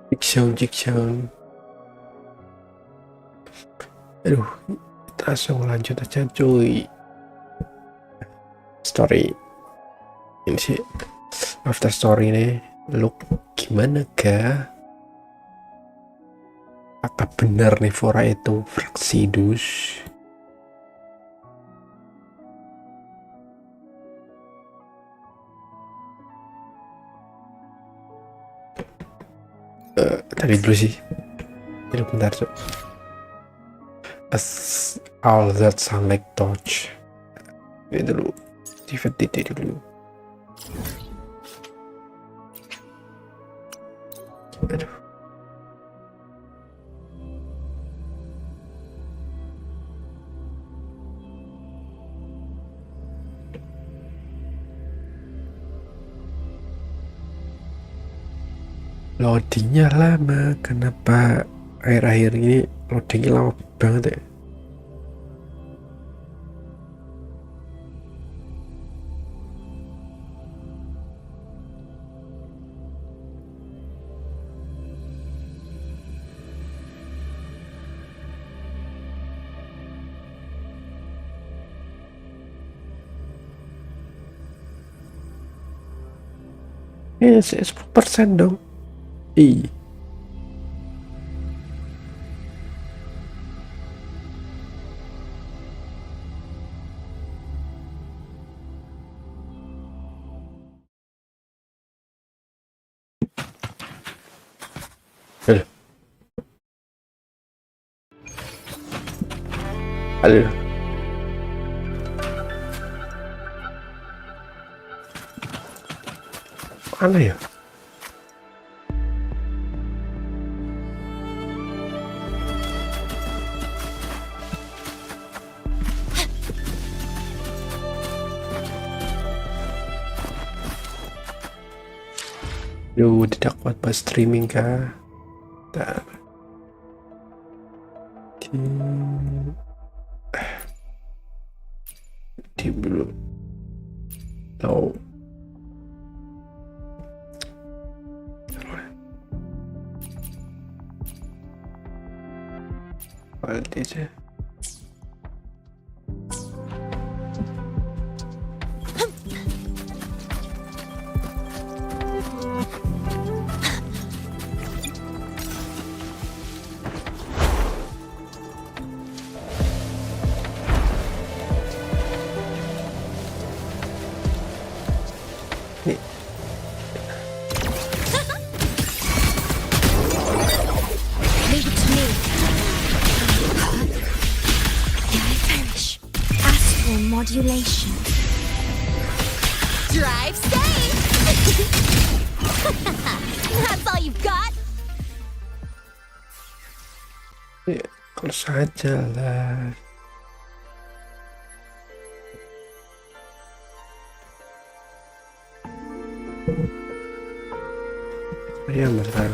Jigsaw. Aduh, kita langsung lanjut aja cuy. Story ini sih after story nih. Luuk gimana kah? Apakah benar nih Fora itu fraksi dus? Tadi dulu sih. Jadi bentar cok. All that sound like touch. Ini dulu. Tiba-tiba dulu. Aduh. Loadingnya lama. Kenapa akhir-akhir ini loadingnya lama banget ya? Ya, 10% dong. Ih. Aduh. Mana ya? Duh, tidak kuat buat streaming kah? Bentar. Tim dulu. Tahu. Quality aja. Modulation. Drive safe. That's all you've got. Ya, kalau saja lah. Ya benar.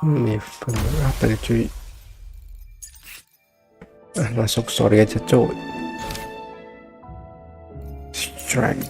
Ini apa ya cuy? Masuk story aja cuy. Strike.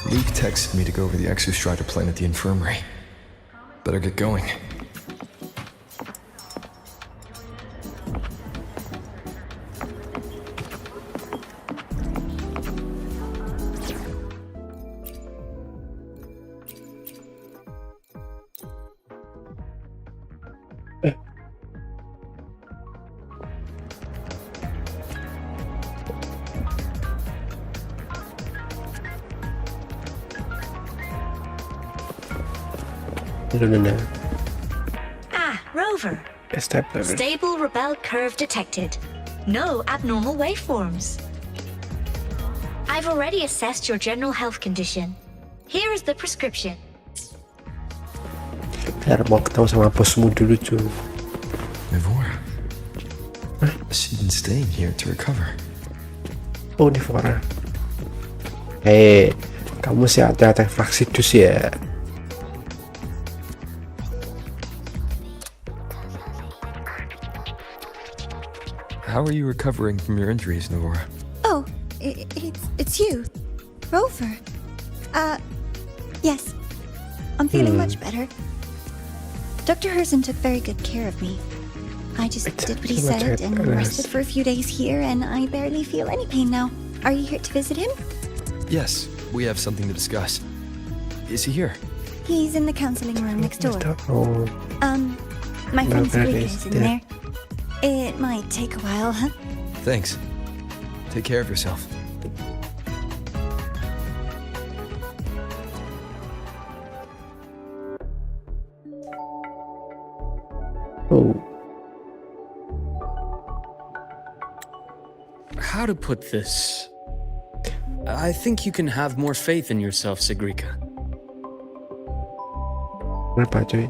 Luuk texted me to go over the exostrider plan at the infirmary. Better get going. No. Ah, Rover. Established. Stable rebel curve detected. No abnormal waveforms. I've already assessed your general health condition. Here is the prescription. Biar mau ketemu sama bosmu dulu cuy. Nivora. She's been staying here to recover. Oh Nivora. Hei, kamu sih hati-hati Flaxidus ya. How are you recovering from your injuries, Nivora? Oh, it's you, Rover. Yes. I'm feeling much better. Dr. Herson took very good care of me. I just did what he said and rested for a few days here, and I barely feel any pain now. Are you here to visit him? Yes, we have something to discuss. Is he here? He's in the counseling room next door. Oh, My friend very Segue nice, is in yeah. there. It might take a while, huh? Thanks. Take care of yourself. oh. How to put this? I think you can have more faith in yourself, Segrika. Kenapa cuy?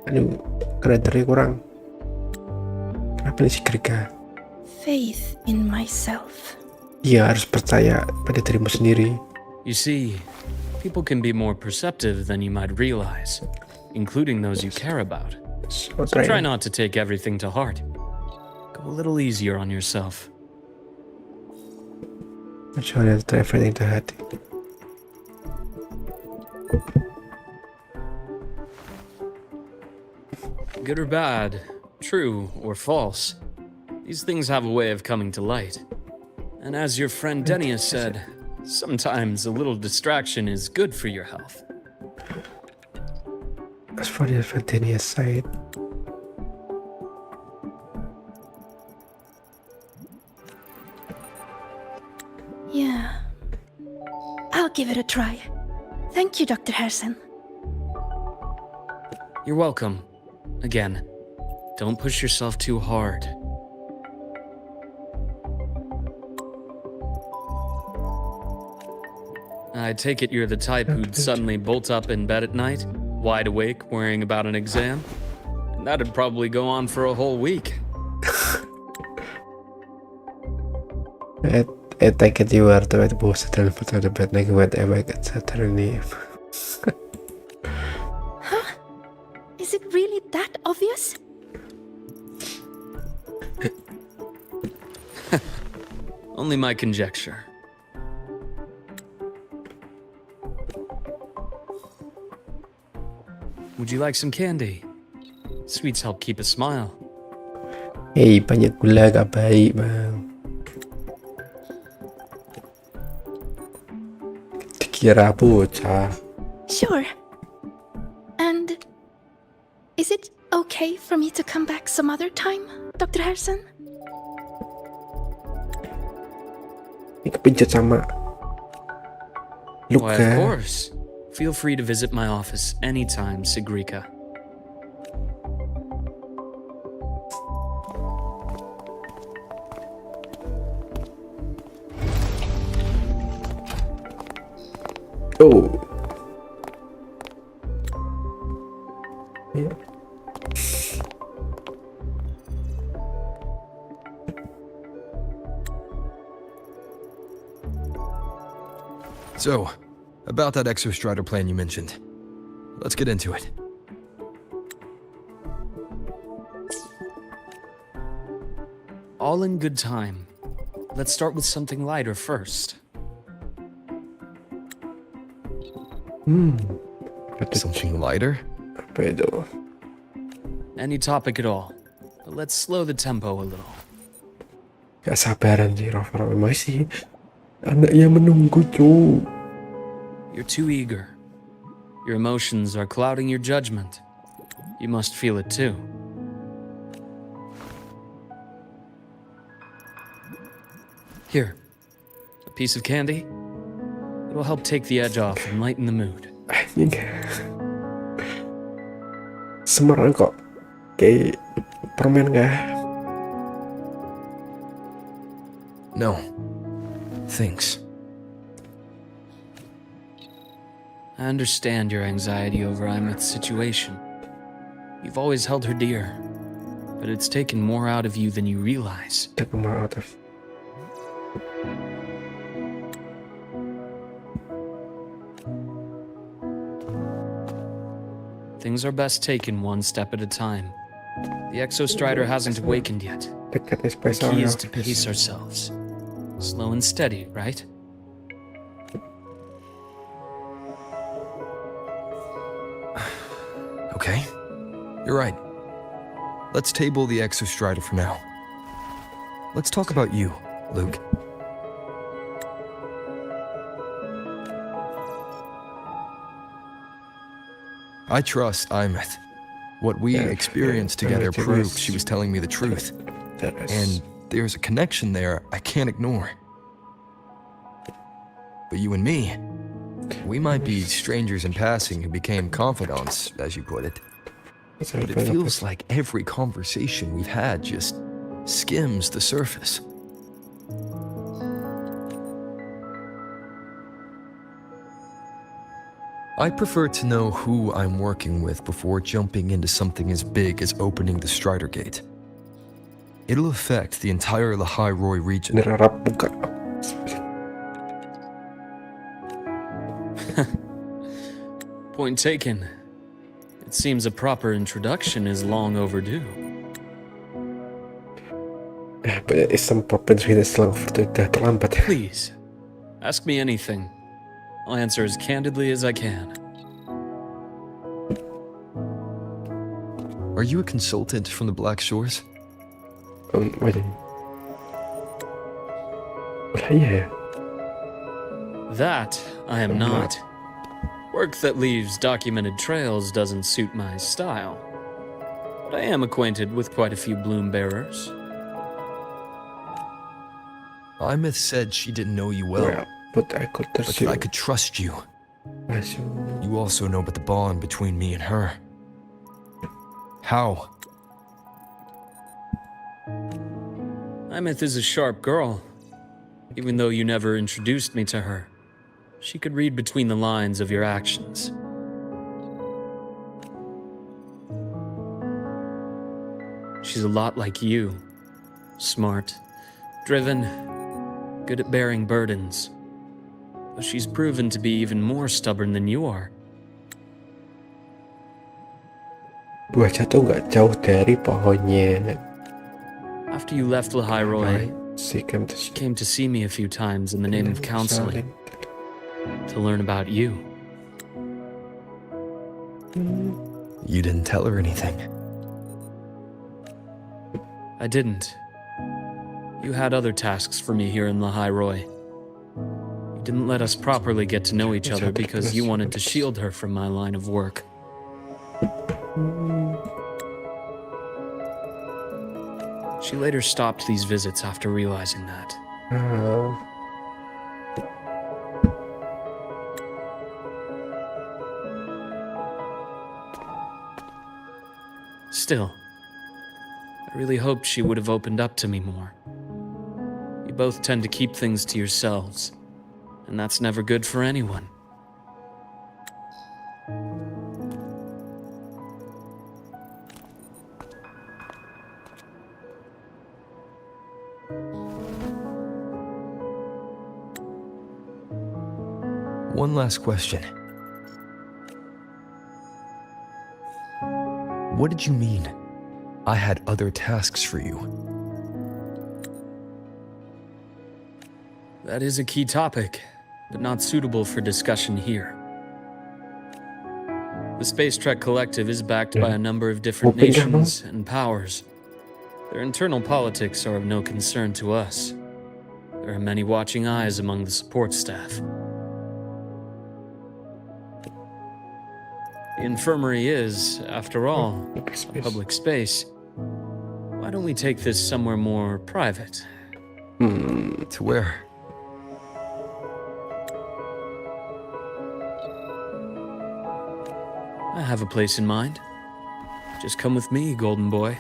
Aduh, karakternya kurang. Kenapa nih si Grega? Faith in myself. Iya harus percaya pada dirimu sendiri. You see, people can be more perceptive than you might realize, including those you care about. So So try not to take everything to heart. Go a little easier on yourself. Try not to take everything to heart. Good or bad, true or false, these things have a way of coming to light. And as your friend Denia said, sometimes a little distraction is good for your health. As for the spontaneous side, Yeah. I'll give it a try. Thank you, Dr. Herson. You're welcome. Again, don't push yourself too hard. I take it you're the type who'd suddenly bolt up in bed at night, wide awake, worrying about an exam? And that'd probably go on for a whole week. I take it you are the right boss to put the bed like whatever I get Saturday. Is it really that obvious? Only my conjecture. Would you like some candy? Sweets help keep a smile. Hey, banyak gula gak baik bang. Dikira bocah. Sure. And is it okay for me to come back some other time, Dr. Herson? Ini kepencet sama Luuk Why, of kan? course. Feel free to visit my office anytime, Segrika. Oh. Yeah. So, about that Exostrider plan you mentioned. Let's get into it. All in good time. Let's start with something lighter first. Something lighter? Apa itu? Any topic at all. But let's slow the tempo a little. Gak sabaran sih Rover, masih anaknya menunggu cu. You're too eager. Your emotions are clouding your judgment. You must feel it too. Here, a piece of candy. It'll help take the edge off and lighten the mood. Anjing. Semerang kok. Kayak permen kah? No. Thanks. I understand your anxiety over Imeth's situation. You've always held her dear, but it's taken more out of you than you realize. Take more out of. Things are best taken one step at a time. The Exostrider hasn't awakened yet. Dekat The espresso. key is to pace ourselves. Slow and steady, right? Okay. You're right. Let's table the Exostrider for now. Let's talk about you, Luuk. I trust Imeth. What we experienced together proved she was telling me the truth. And there's a connection there I can't ignore. But you and me, we might be strangers in passing who became confidants, as you put it. But it feels like every conversation we've had just skims the surface. I prefer to know who I'm working with before jumping into something as big as opening the Strider Gate. It'll affect the entire Lahai Roi region. Nerarap buka. Point taken. It seems a proper introduction is long overdue. Isang propensitas lang for terlambat. Please, ask me anything. I'll answer as candidly as I can. Are you a consultant from the Black Shores? Wait. Yeah. That I am not. Work that leaves documented trails doesn't suit my style. But I am acquainted with quite a few bloom bearers. Imeth said she didn't know you well, But I could but that I could trust you. You also know about the bond between me and her. How? Imeth is a sharp girl. Even though you never introduced me to her, she could read between the lines of your actions. She's a lot like you. Smart, driven, good at bearing burdens. But she's proven to be even more stubborn than you are. Buahnya tuh nggak jauh dari pohonnya. After you left Lahai Roi, She came she came to see me a few times in the name of counseling, to learn about you. You didn't tell her anything. I didn't. You had other tasks for me here in Lahai Roi. You didn't let us properly get to know each other because you wanted to shield her from my line of work. She later stopped these visits after realizing that. Still, I really hoped she would have opened up to me more. You both tend to keep things to yourselves, and that's never good for anyone. One last question. What did you mean? I had other tasks for you. That is a key topic, but not suitable for discussion here. The Space Trek Collective is backed by a number of different Open nations and powers. Their internal politics are of no concern to us. There are many watching eyes among the support staff. The infirmary is, after all, a public space. Why don't we take this somewhere more private? To where? I have a place in mind. Just come with me, Golden Boy.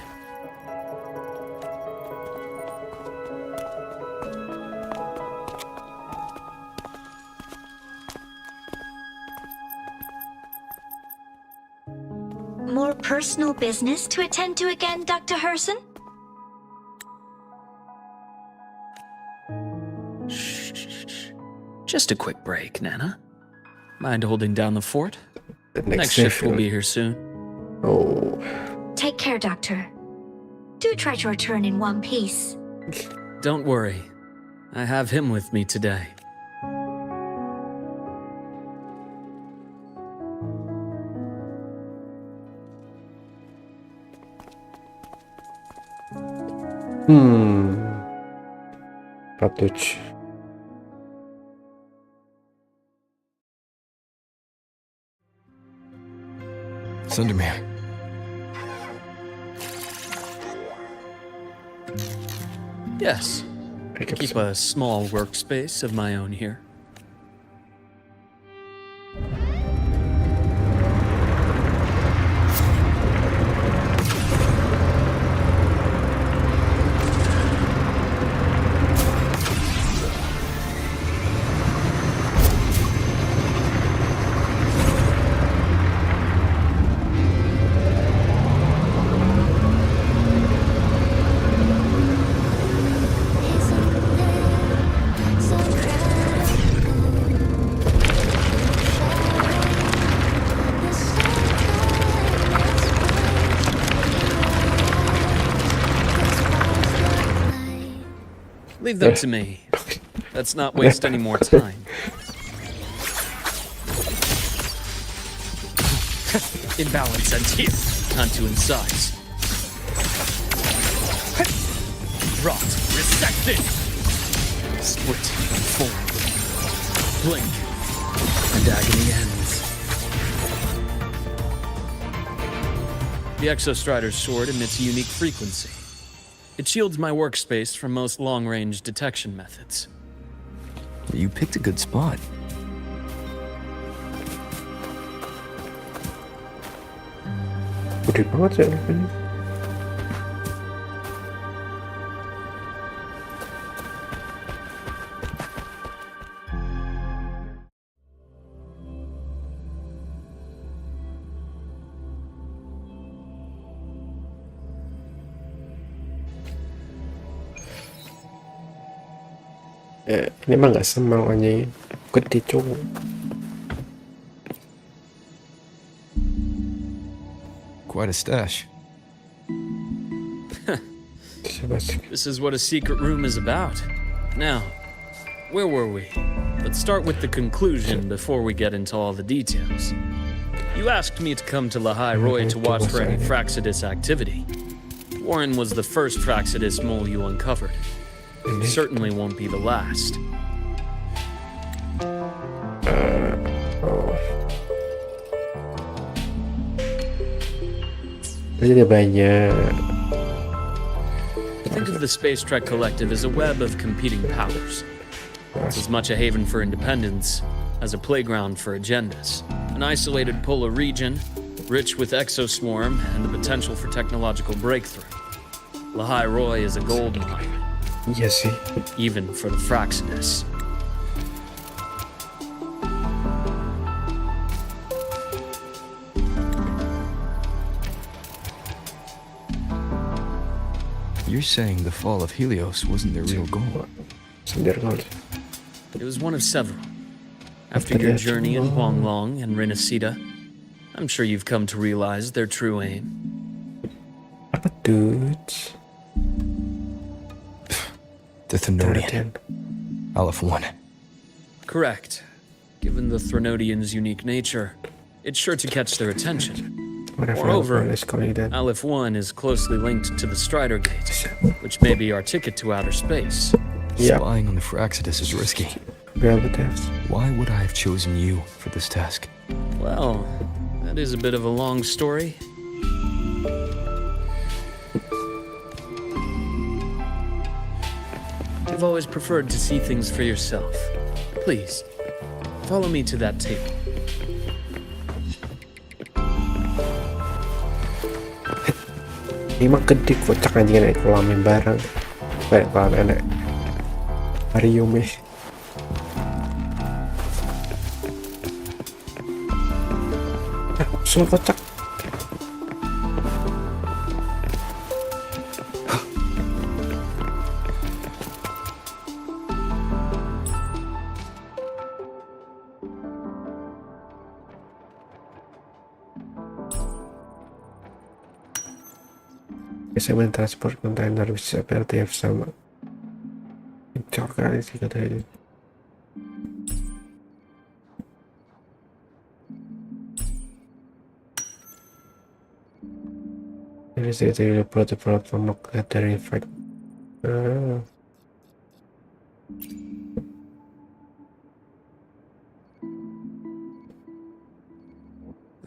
More personal business to attend to again, Dr. Herson? Shh. Just a quick break, Nana. Mind holding down the fort? The Next shift will be here soon. Oh. Take care, Doctor. Do try to return in one piece. Don't worry. I have him with me today. Cartouche. Sundermere. Yes. Keep a small workspace of my own here. Leave them to me. Let's not waste any more time. Imbalance ends here. Time to incise. Rot, resected! Split and form. Blink, and agony ends. The Exostrider's sword emits a unique frequency. It shields my workspace from most long-range detection methods. You picked a good spot. Gede banget sih ini. Ini mah nggak semang anjing, gede cowok. Quite a stash. This is what a secret room is about. Now, where were we? Let's start with the conclusion before we get into all the details. You asked me to come to Lahai Roy to watch for any Fraxidus activity. Warren was the first Fraxidus mole you uncovered. Certainly won't be the last. Jadi ada banyak. Think of the Space Trek Collective as a web of competing powers. It's as much a haven for independence as a playground for agendas. An isolated polar region, rich with exoswarm and the potential for technological breakthrough. Lahai Roy is a gold mine. Iya sih. Even for the Fraxidus. You're saying the fall of Helios wasn't their real goal? It was one of several. After your journey in Huanglong and Renacida, I'm sure you've come to realize their true aim. Apa tuh? The Thenodian. Aleph 1. Correct. Given the Threnodian's unique nature, it's sure to catch their attention. Whatever. Moreover, Let's go like that. Aleph 1 is closely linked to the Strider Gate, which may be our ticket to outer space. Yeah. Spying on the Fraxidus is risky. Relatives. Why would I have chosen you for this task? Well, that is a bit of a long story. I've always preferred to see things for yourself. Please, follow me to that table. Ini mah gede kocak anjing naik kolamin bareng. Kayak kolam enak. Aquarium eh. Usul kocak. Segmen transport kontainer bisa PLTF sama cok kali sih katanya. Ini sih dari platform dari effect. The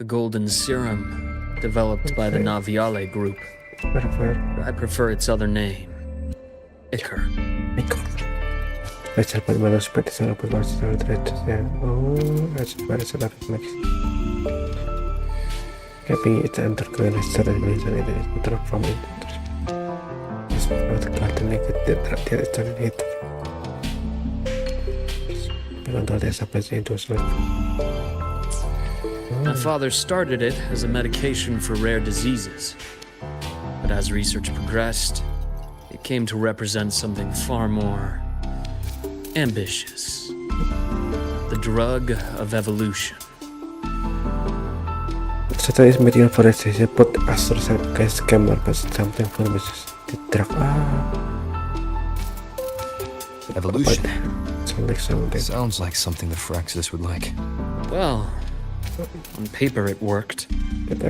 golden serum, developed by the Naviale group. I prefer its other name, Iker. Belajar bagaimana supaya bisa berkomunikasi secara terhadap ya. Oh, belajar secara refleks. Capping it enter register dan tulisan itu from it. Terus seperti kartu negatif terhadap secara negatif. Control desa itu My father started it as a medication for rare diseases. But as research progressed, it came to represent something far more ambitious. The drug of evolution. Setelah is medical forensic put AstraZeneca case scammer but something for the drug. Evolution. Sounds like something the Fraxidus would like. Well, on paper it worked. But I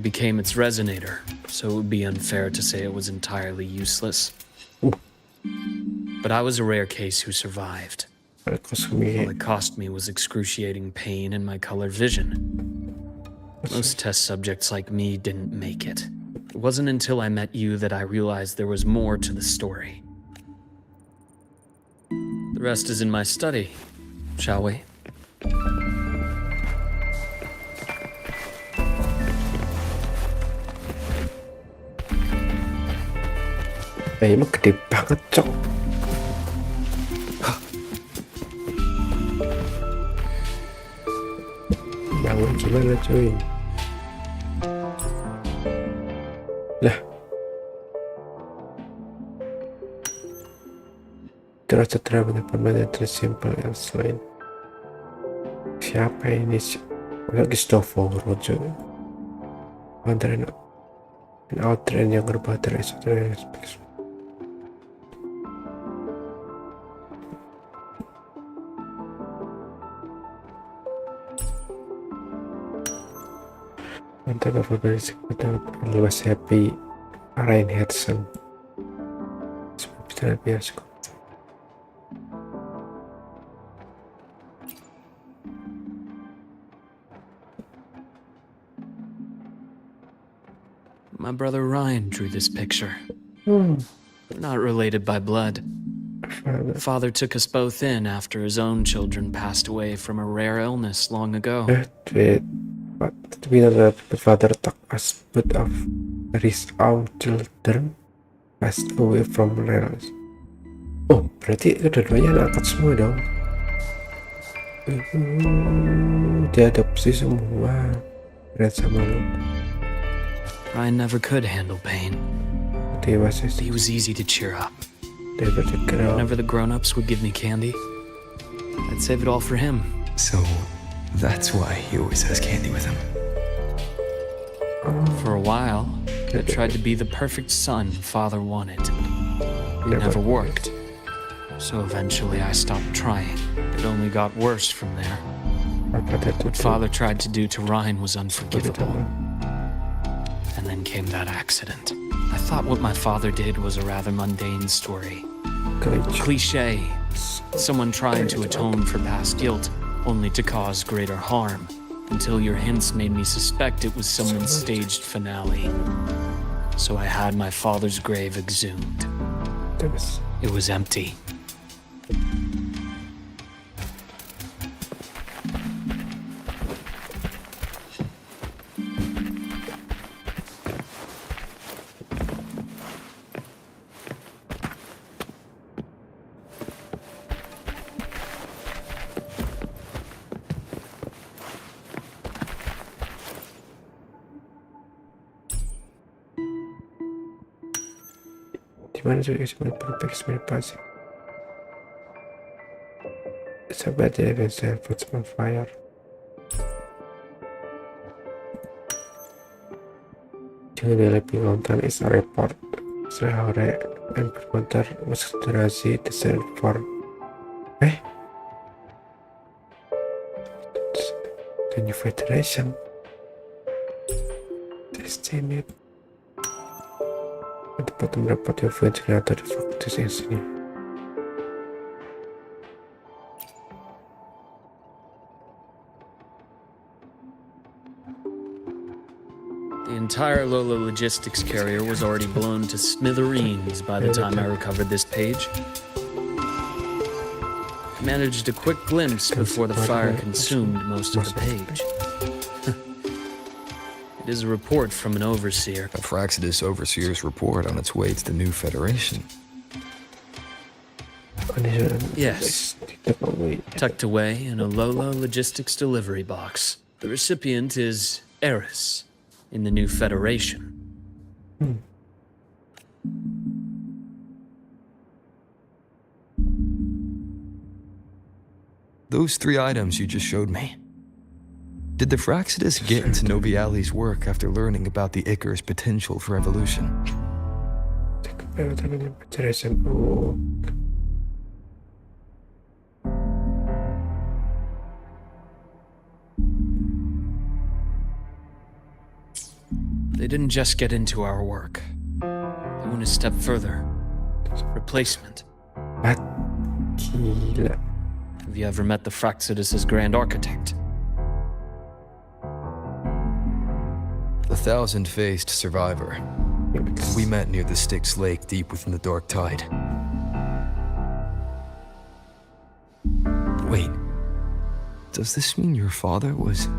became its resonator, so it would be unfair to say it was entirely useless. But I was a rare case who survived. All it cost me was excruciating pain and my color vision. Most test subjects like me didn't make it. It wasn't until I met you that I realized there was more to the story. The rest is in my study, shall we? Emang gede banget cok. Bangun gimana cuy? Lah terus setelah benar-benar tersimpel yang selain siapa ini sih? Lagi Stovo Roger Mandarin outtrain yang berbaterai saudara. Mantap berbalik kepada luas happy Ryan Hudson seperti biasa. My brother Ryan drew this picture. We're not related by blood. Father took us both in after his own children passed away from a rare illness long ago. We know that the father took us both of his own children passed away from illness. Oh, berarti kedua-duanya angkat semua dong. Diadopsi semua. Red sama Luuk. Ryan never could handle pain. He was easy to cheer up. Whenever the grown-ups would give me candy, I'd save it all for him. So, that's why he always has candy with him. For a while, I tried to be the perfect son Father wanted. It never worked. So eventually I stopped trying. It only got worse from there. What Father tried to do to Ryan was unforgivable. And then came that accident. I thought what my father did was a rather mundane story. Cliché. Someone trying to atone for past guilt, only to cause greater harm. Until your hints made me suspect it was someone's staged finale. So I had my father's grave exhumed. It was empty. Gimana juga sebenarnya perfect sebenarnya pasti. Sahabat ya, bisa put on fire. Jadi lebih konten is a report. Sehari and berkomentar konsiderasi the server. The new federation. Destined. Dapat mendapat event generator di faktis yang sini. The entire Lola logistics carrier was already blown to smithereens by the time I recovered this page. I managed a quick glimpse before the fire consumed most of the page. It is a report from an overseer. A Fraxidus overseer's report on its way to the new Federation. Yes. Tucked away in a Lola logistics delivery box. The recipient is Eris in the new Federation. Those 3 items you just showed me. Did the Fraxidus get into Noviali's work after learning about the Icarus potential for evolution? They didn't just get into our work. They went a step further. Replacement. Gila. Have you ever met the Fraxidus' Grand Architect? The thousand-faced survivor. We met near the Styx Lake deep within the Dark Tide. Wait. Does this mean your father was...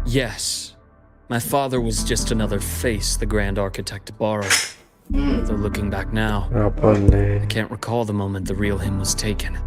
Yes. My father was just another face the Grand Architect borrowed. Though looking back now, I can't recall the moment the real him was taken.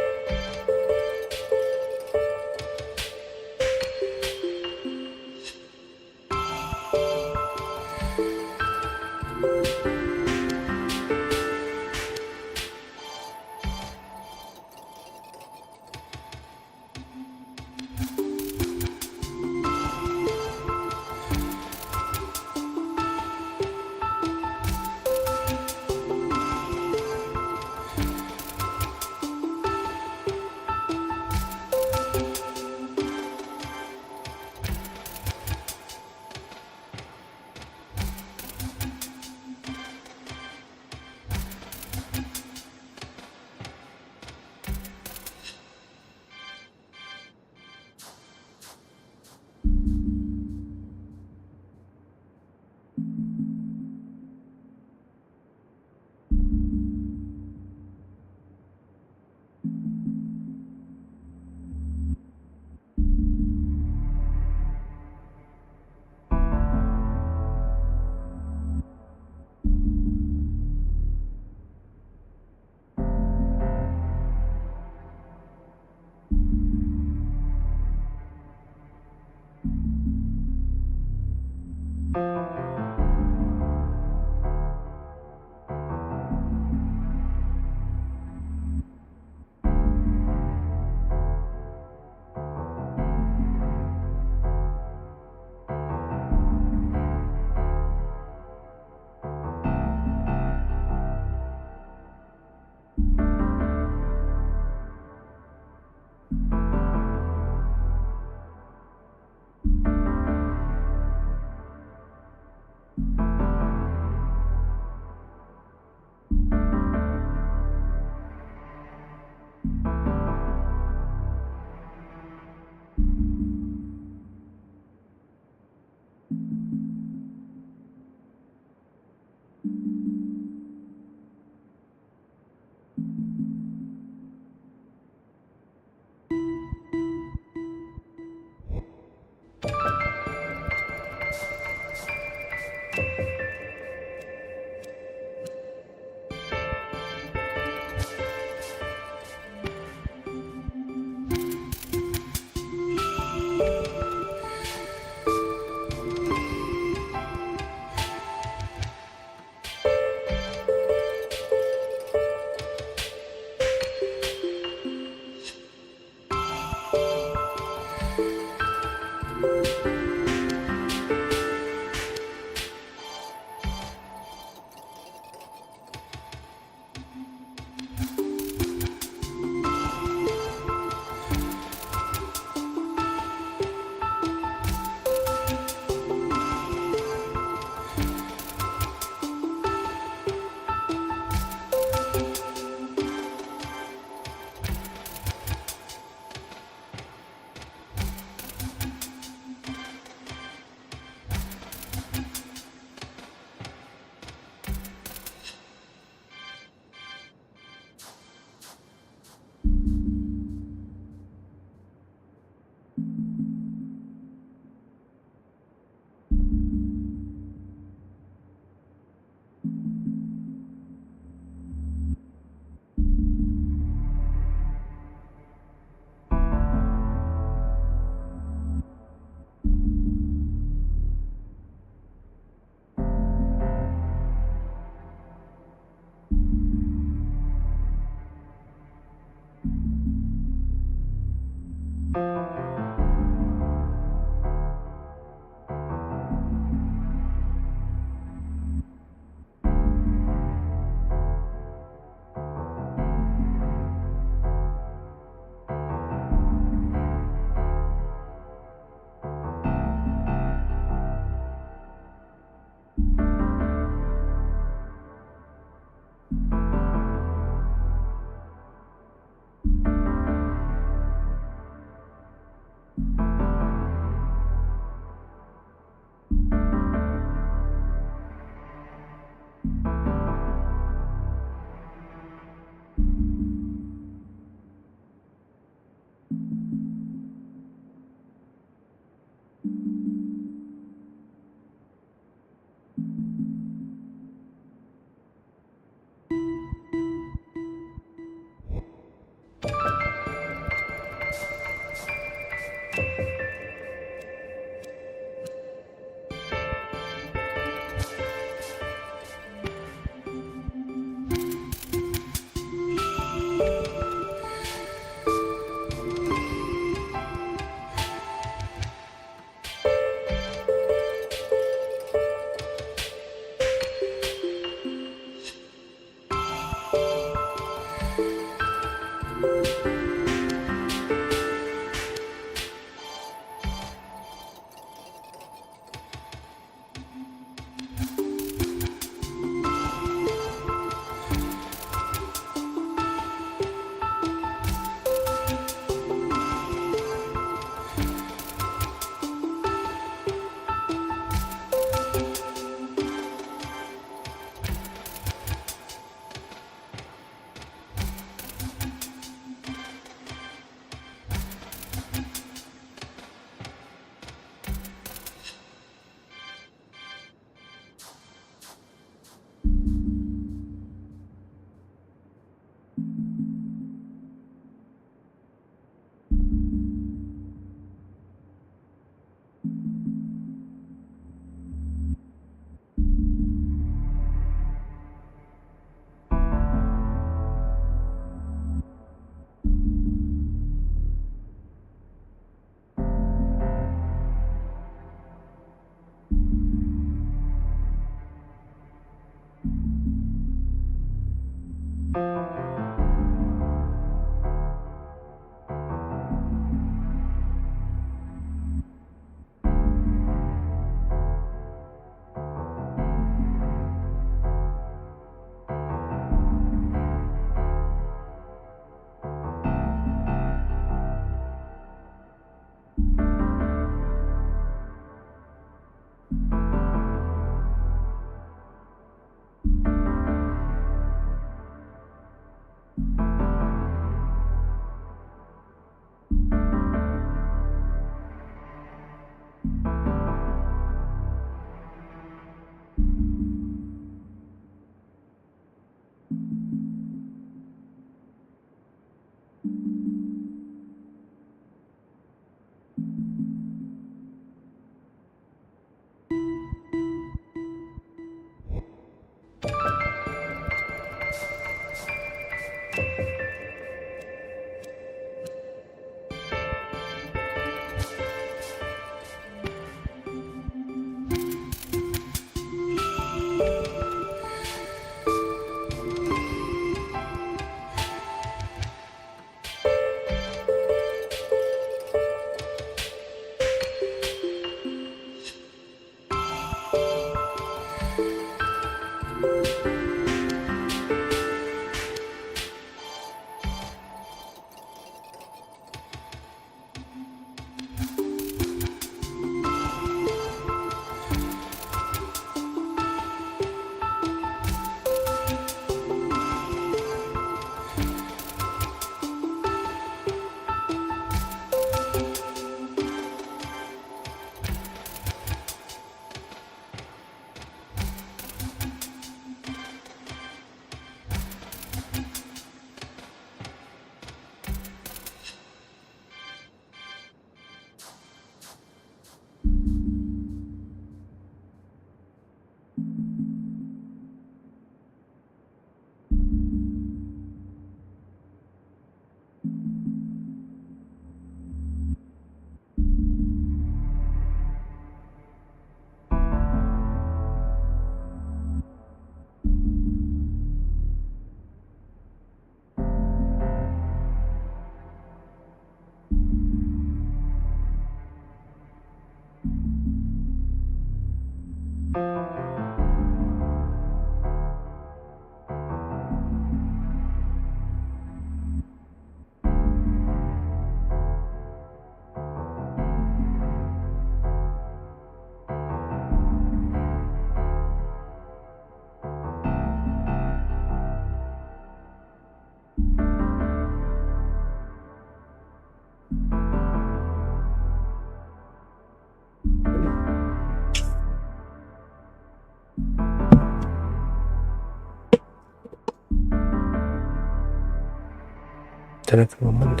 Can I moment?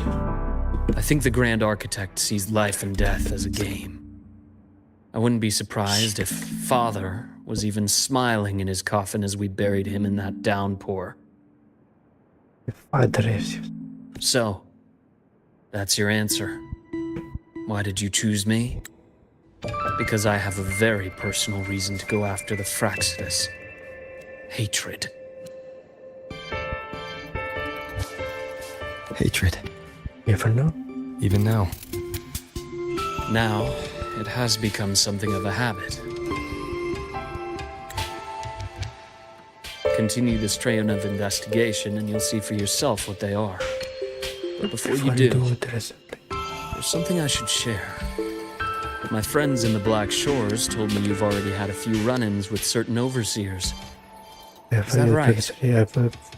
I think the Grand Architect sees life and death as a game. I wouldn't be surprised if Father was even smiling in his coffin as we buried him in that downpour. Father is. So, that's your answer. Why did you choose me? Because I have a very personal reason to go after the Fraxidus. Hatred. Hatred. You ever know? Even now. Now, it has become something of a habit. Continue this train of investigation and you'll see for yourself what they are. But before you do, there's something I should share. My friends in the Black Shores told me you've already had a few run-ins with certain overseers. Is that right? Yeah,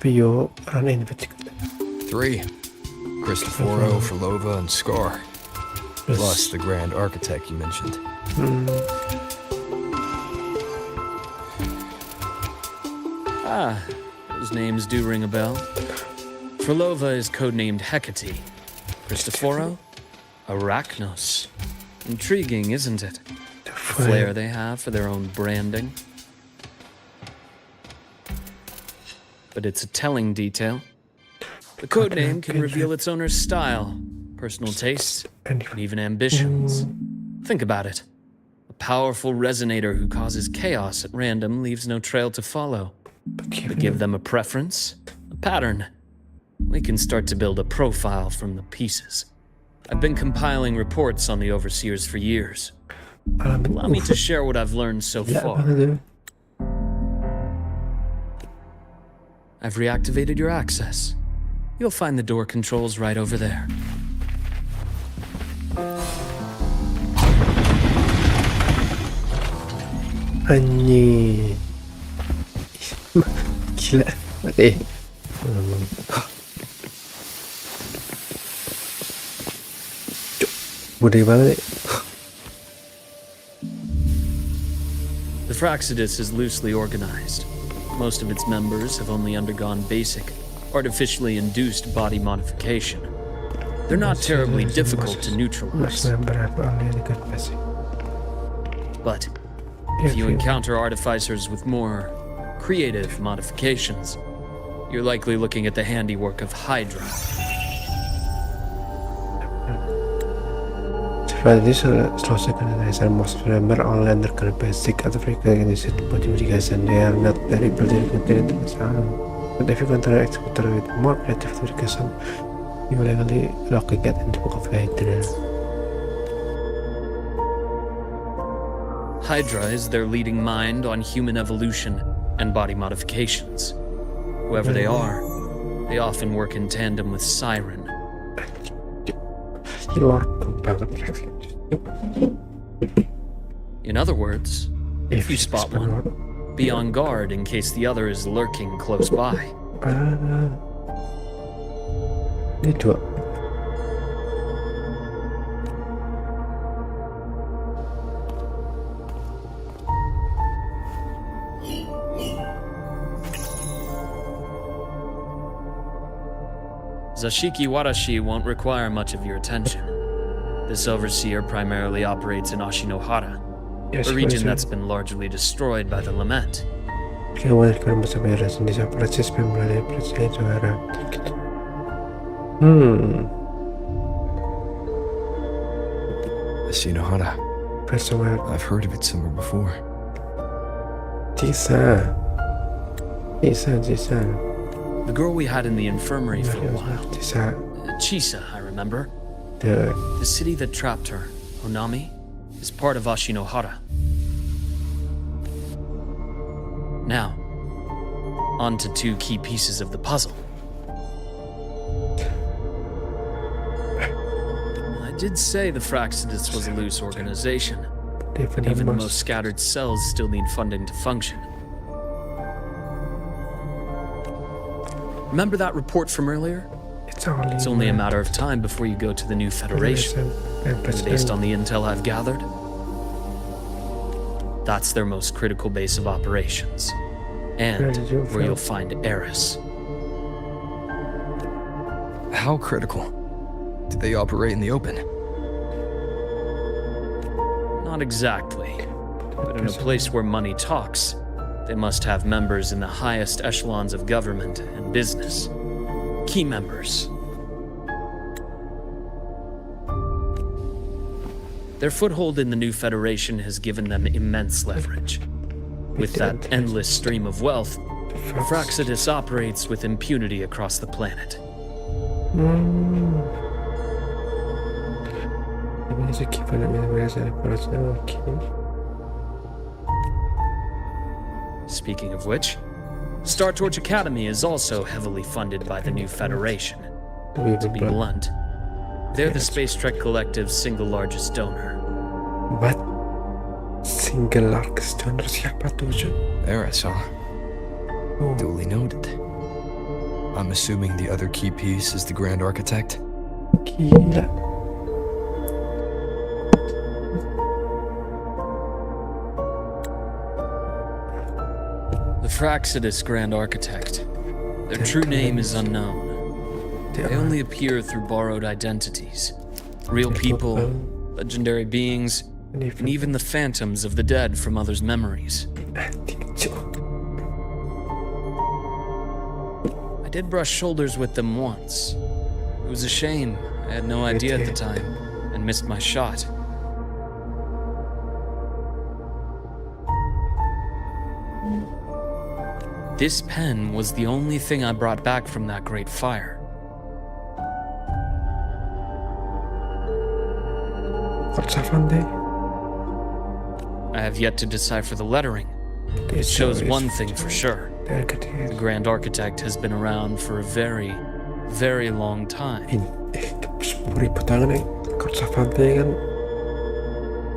you run-in with 3. Cristoforo, Frolova, and Scar. Plus the Grand Architect you mentioned. Ah, those names do ring a bell. Frolova is codenamed Hecate. Cristoforo? Arachnos. Intriguing, isn't it? The flair they have for their own branding. But it's a telling detail. The codename can reveal its owner's style, personal tastes, and even ambitions. Think about it. A powerful resonator who causes chaos at random leaves no trail to follow. But give them a preference, a pattern. We can start to build a profile from the pieces. I've been compiling reports on the Overseers for years. Allow me to share what I've learned so far. I've reactivated your access. You'll find the door controls right over there. Anjing. Gila. Mati. Bude banget. The Fraxidus is loosely organized. Most of its members have only undergone basic, artificially induced body modification. They're not terribly difficult to neutralize. But if you encounter artificers with more creative modifications, you're likely looking at the handiwork of Hydra. Seperti selesaikan analisa most member online terkena basic atau frequency modification. They are not very building content. But if you can try executor with more creative modification, you will likely get into the book of Hydra. Hydra is their leading mind on human evolution and body modifications. Whoever they are, they often work in tandem with Siren. In other words, if you spot one, be on guard in case the other is lurking close by. Zashiki Warashi won't require much of your attention. This overseer primarily operates in Ashinohara, a region that's been largely destroyed by the Lament. Ashinohara. I've heard of it somewhere before. The girl we had in the infirmary for a while. Chisa, I remember. The city that trapped her, Onami, is part of Ashinohara. Now, on to 2 key pieces of the puzzle. I did say the Fraxidus was a loose organization, but even the most scattered cells still need funding to function. Remember that report from earlier? It's only a matter of time before you go to the new Federation. And based on the intel I've gathered, that's their most critical base of operations. And where you'll find Eris. How critical? Do they operate in the open? Not exactly. But in a place where money talks, they must have members in the highest echelons of government and business. Key members. Their foothold in the new Federation has given them immense leverage. With that endless stream of wealth, Fraxidus operates with impunity across the planet. Speaking of which, Star Torch Academy is also heavily funded by the new Federation. To be blunt, they're the Space Trek Collective's single largest donor. What? Single largest donor siapa tuh, Jun? There I saw. Duly noted. I'm assuming the other key piece is the Grand Architect? Gila. The Fraxidus Grand Architect. Their true name is unknown. They only appear through borrowed identities. Real people, legendary beings, and even the phantoms of the dead from others' memories. I did brush shoulders with them once. It was a shame. I had no idea at the time, and missed my shot. This pen was the only thing I brought back from that great fire. I have yet to decipher the lettering. It shows one thing for sure. The Grand Architect has been around for a very, very long time. 10.000 tahun nih. Korban kan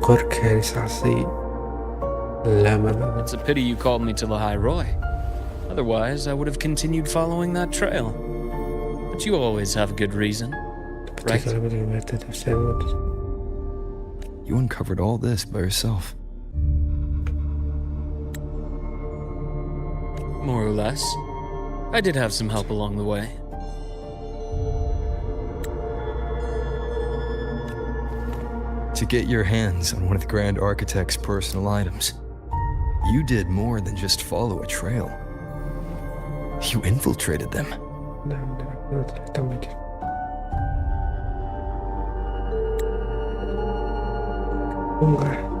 organisasi lama banget. It's a pity you called me to the High Roy. Otherwise, I would have continued following that trail. But you always have a good reason, right? You uncovered all this by yourself. More or less. I did have some help along the way. To get your hands on one of the Grand Architect's personal items, you did more than just follow a trail. You infiltrated them.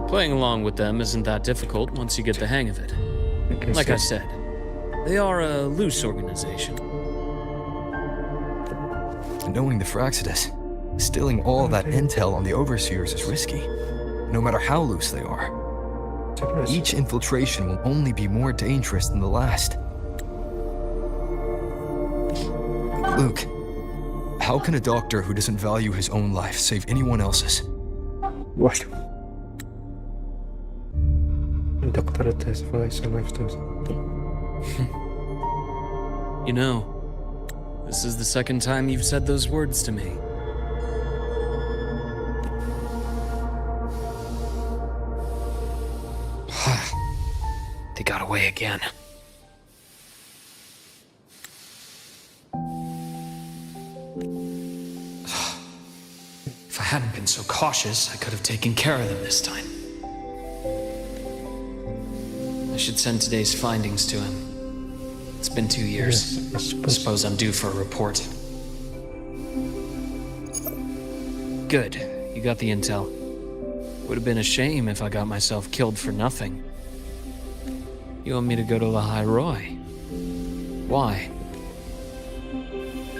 Playing along with them isn't that difficult once you get the hang of it. Like I said, they are a loose organization. Knowing the Fraxidus, stealing all that intel on the Overseers is risky, no matter how loose they are. Each infiltration will only be more dangerous than the last. Luke, how can a doctor who doesn't value his own life save anyone else's? What? Dokter itu sebagai life terus. You know, this is the second time you've said those words to me. They got away again. If I hadn't been so cautious, I could have taken care of them this time. I should send today's findings to him. It's been 2 years. Yes, Suppose I'm due for a report. Good. You got the intel. Would have been a shame if I got myself killed for nothing. You want me to go to the High Roy? Why?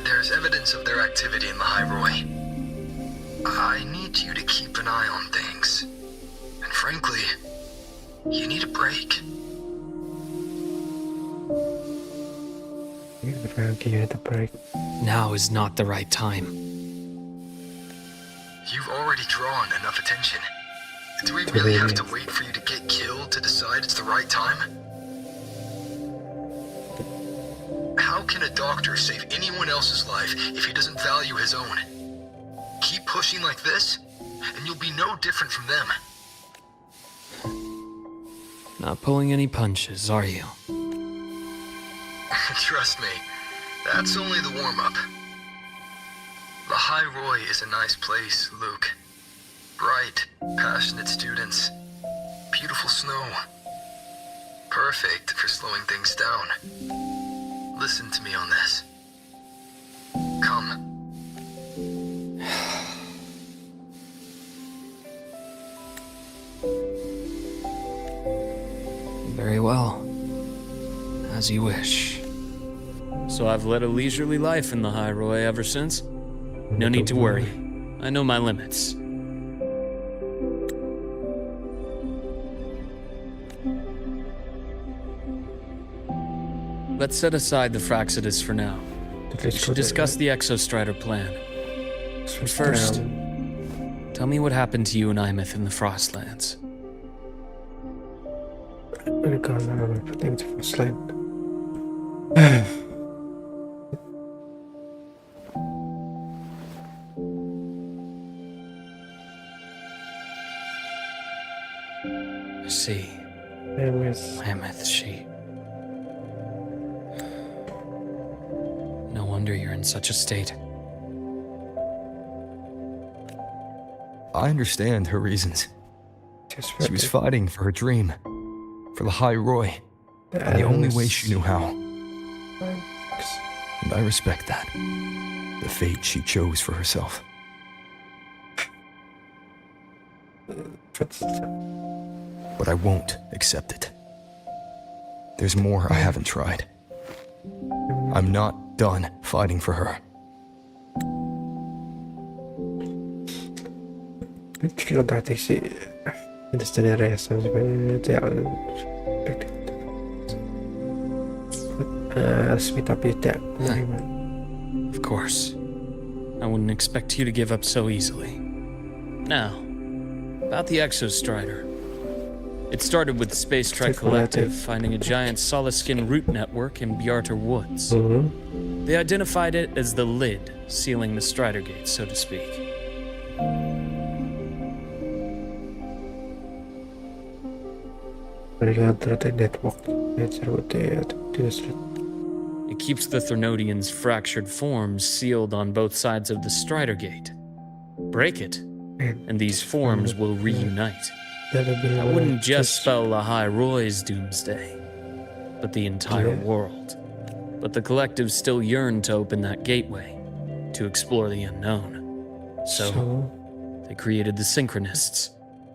There's evidence of their activity in the High Roy. I need you to keep an eye on things. And frankly, you need a break. Now is not the right time. You've already drawn enough attention. Do we really have to wait for you to get killed to decide it's the right time? How can a doctor save anyone else's life if he doesn't value his own? Keep pushing like this, and you'll be no different from them. Not pulling any punches, are you? Trust me, that's only the warm-up. High Roy is a nice place, Luke. Bright, passionate students. Beautiful snow. Perfect for slowing things down. Listen to me on this. Come. Very well. As you wish. So I've led a leisurely life in the High Roy ever since. No need to worry. I know my limits. Let's set aside the Fraxidus for now. We should discuss the Exostrider plan. But first, tell me what happened to you and Imeth in the Frostlands. I'm gonna protect the Frostland. I see. Imeth, she. No wonder you're in such a state. I understand her reasons. She was fighting for her dream. For the High Roy. In the only way she knew how. And I respect that. The fate she chose for herself. But I won't accept it. There's more I haven't tried. I'm not done fighting for her. Of course. I wouldn't expect you to give up so easily. Now, about the Exostrider. It started with the Space Trek Collective finding a giant solid-skin root network in Bjarter Woods. They identified it as the lid, sealing the Strider Gate, so to speak. It keeps the Thernodians' fractured forms sealed on both sides of the Strider Gate. Break it, and these forms will reunite. That wouldn't just spell the High Roy's doomsday, but the entire world. But the Collective still yearned to open that gateway, to explore the unknown. So, they created the Synchronists.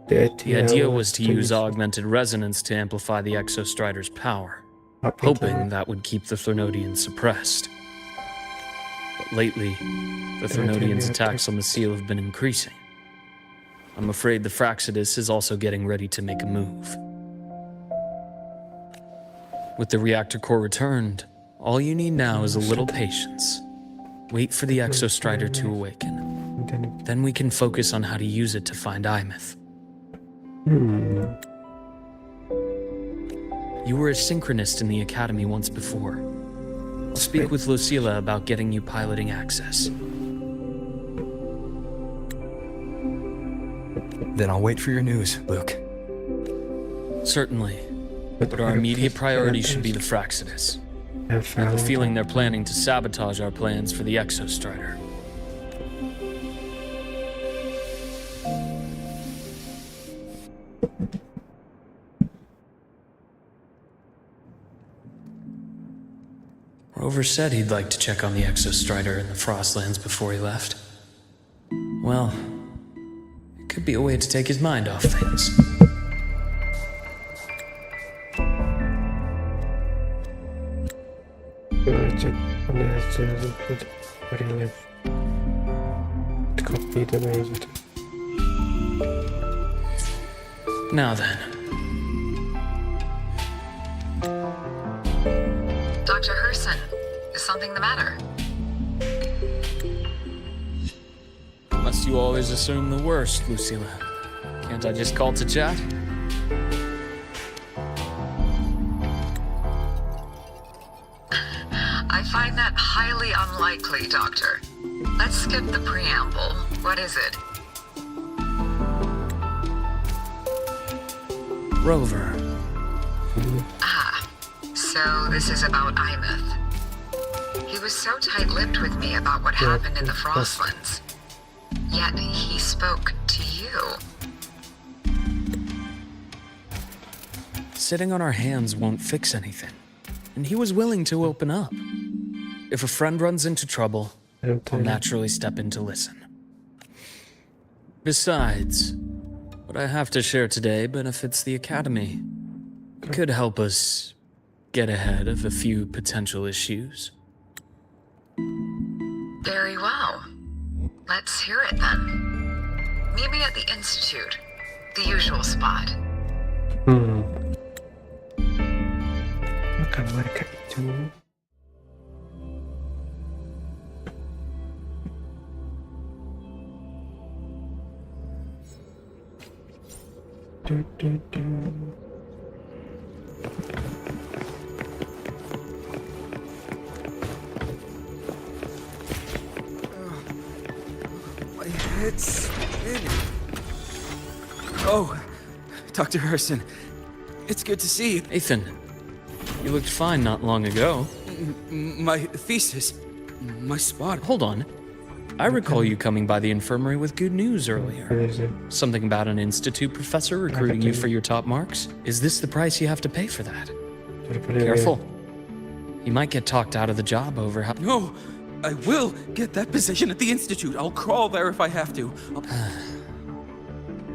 The idea was to use augmented resonance to amplify the Exostrider's power, hoping that would keep the Thernodians suppressed. But lately, the Thernodians' attacks on the seal have been increasing. I'm afraid the Fraxidus is also getting ready to make a move. With the reactor core returned, all you need now is a little patience. Wait for the Exostrider to awaken. Then we can focus on how to use it to find Imeth. You were a synchronist in the Academy once before. I'll speak with Lucilla about getting you piloting access. Then I'll wait for your news, Luke. Certainly. But our immediate priority should be the Fraxidus. I have a feeling they're planning to sabotage our plans for the Exostrider. Rover said he'd like to check on the Exostrider in the Frostlands before he left. Well, it could be a way to take his mind off things. Now then. Dr. Herson, is something the matter? Must you always assume the worst, Lucilla? Can't I just call to chat? I find that highly unlikely, Doctor. Let's skip the preamble. What is it? Rover. Ah, so this is about Imeth. He was so tight-lipped with me about what happened in the Frostlands. Yet he spoke to you. Sitting on our hands won't fix anything, and he was willing to open up. If a friend runs into trouble, I'll naturally step in to listen. Besides, what I have to share today benefits the Academy. It could help us get ahead of a few potential issues. Very well. Let's hear it then. Meet me at the Institute, the usual spot. Makan mereka itu. My head's spinning. Oh, Dr. Herson. It's good to see you. Ethan, you looked fine not long ago. My thesis. My spot. Hold on. I recall you coming by the infirmary with good news earlier. Something about an institute professor recruiting you for your top marks? Is this the price you have to pay for that? Careful. You might get talked out of the job over how... No, I will get that position at the Institute. I'll crawl there if I have to.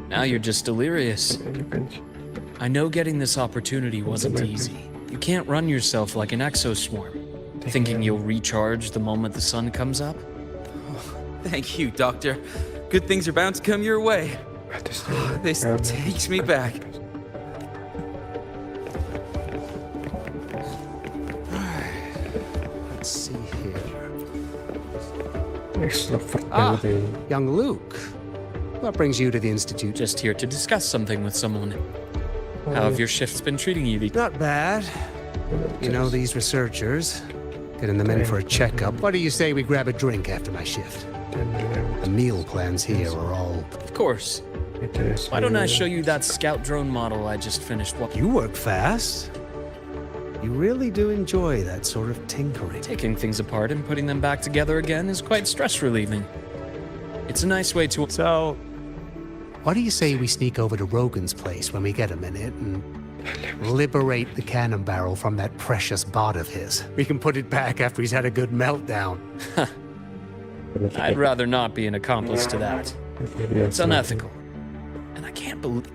Now you're just delirious. I know getting this opportunity wasn't easy. You can't run yourself like an exoswarm, thinking you'll recharge the moment the sun comes up. Thank you, Doctor. Good things are bound to come your way. This takes me back. Let's see here. Ah, Young Luke. What brings you to the Institute? Just here to discuss something with someone. How have your shifts been treating you? Not bad. You know these researchers. Getting them in for a checkup. What do you say we grab a drink after my shift? The meal plans here are all... Of course. Why don't I show you that scout drone model I just finished? You work fast. You really do enjoy that sort of tinkering. Taking things apart and putting them back together again is quite stress relieving. It's a nice way to... So, what do you say we sneak over to Rogan's place when we get a minute and liberate the cannon barrel from that precious bot of his? We can put it back after he's had a good meltdown. I'd rather not be an accomplice to that. It's unethical. And I can't believe...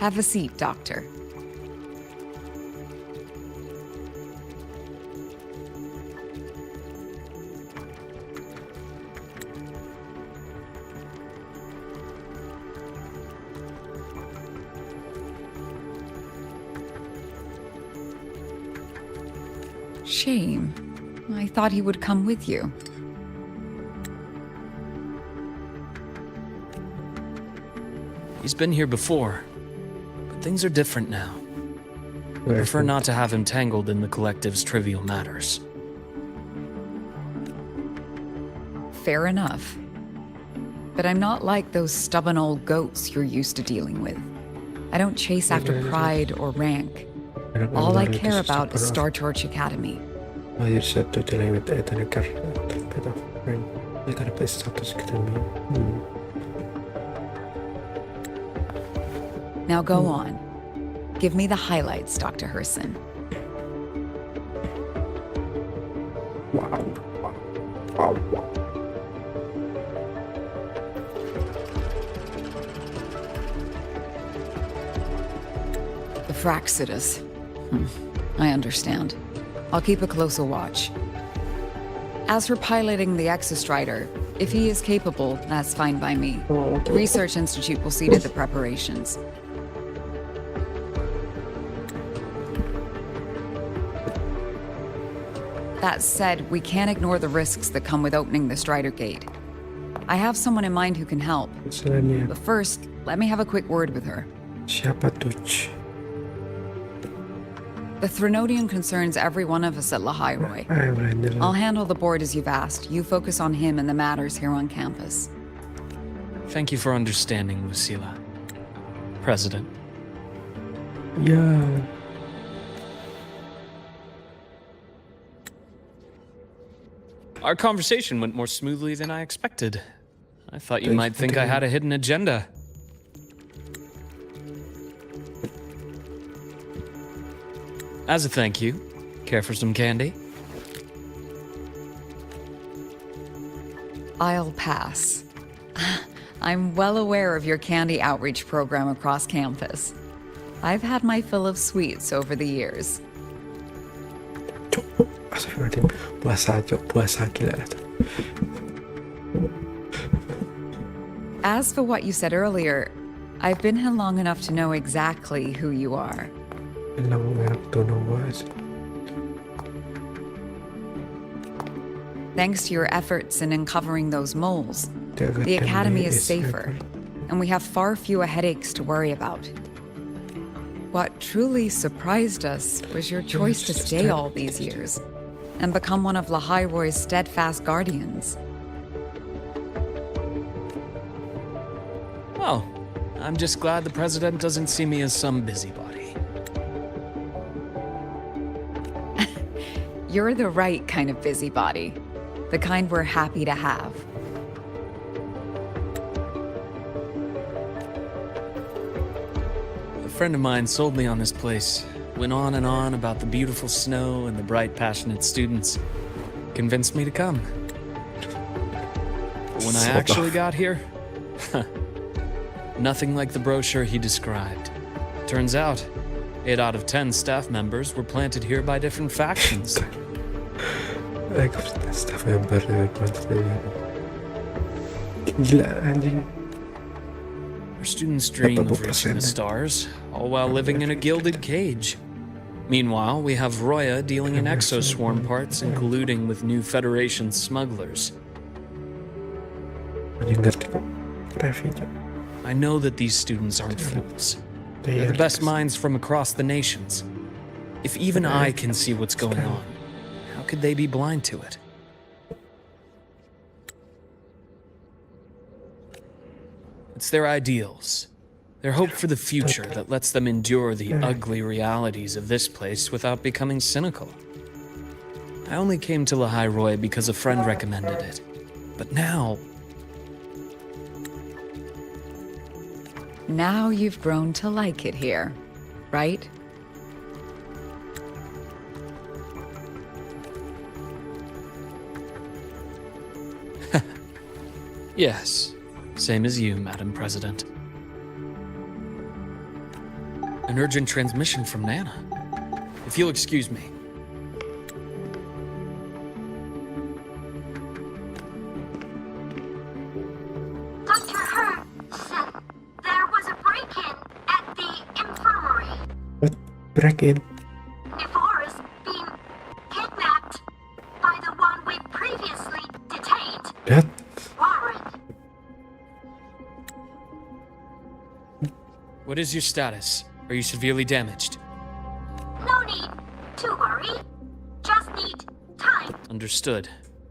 Have a seat, Doctor. Shame. I thought he would come with you. He's been here before, but things are different now. I prefer not to have him tangled in the collective's trivial matters. Fair enough. But I'm not like those stubborn old goats you're used to dealing with. I don't chase after pride or rank. All I care about is Star Torch Academy. Now go on. Give me the highlights, Dr. Herson. The Fraxidus. I understand. I'll keep a closer watch. As for piloting the Exostrider, if he is capable, that's fine by me. The Research Institute will see to the preparations. That said, we can't ignore the risks that come with opening the Strider Gate. I have someone in mind who can help. But first, let me have a quick word with her. Siapa tuh? The Threnodian concerns every one of us at Lahairoi. I'll handle the board as you've asked. You focus on him and the matters here on campus. Thank you for understanding, Lucila. President. Yeah. Our conversation went more smoothly than I expected. I thought you might think I had a hidden agenda. As a thank you, care for some candy? I'll pass. I'm well aware of your candy outreach program across campus. I've had my fill of sweets over the years. As for what you said earlier, I've been here long enough to know exactly who you are. Thanks to your efforts in uncovering those moles, the Academy is safer, and we have far fewer headaches to worry about. What truly surprised us was your choice to stay all these years and become one of Lahairoi's steadfast guardians. Oh, I'm just glad the President doesn't see me as some busybody. You're the right kind of busybody, the kind we're happy to have. A friend of mine sold me on this place. Went on and on about the beautiful snow and the bright, passionate students. Convinced me to come. But when I actually got here, nothing like the brochure he described. Turns out, 8 out of 10 staff members were planted here by different factions. Staff member gila anjing. Our students dream of reaching the stars, all while living in a gilded cage. Meanwhile, we have Roya dealing in exoswarm parts and colluding with new Federation smugglers. I know that these students aren't fools. They're the best minds from across the nations. If even I can see what's going on, how could they be blind to it? It's their ideals, their hope for the future that lets them endure the ugly realities of this place without becoming cynical. I only came to Lahairoi because a friend recommended it. But now... Now you've grown to like it here, right? Yes, same as you, Madam President. An urgent transmission from Nana. If you'll excuse me. Dr. Hurd said there was a break-in at the infirmary. What break-in? Ivor is being kidnapped by the one we previously detained. That? Warren. What is your status? Are you severely damaged? No need to worry. Just need time. Understood.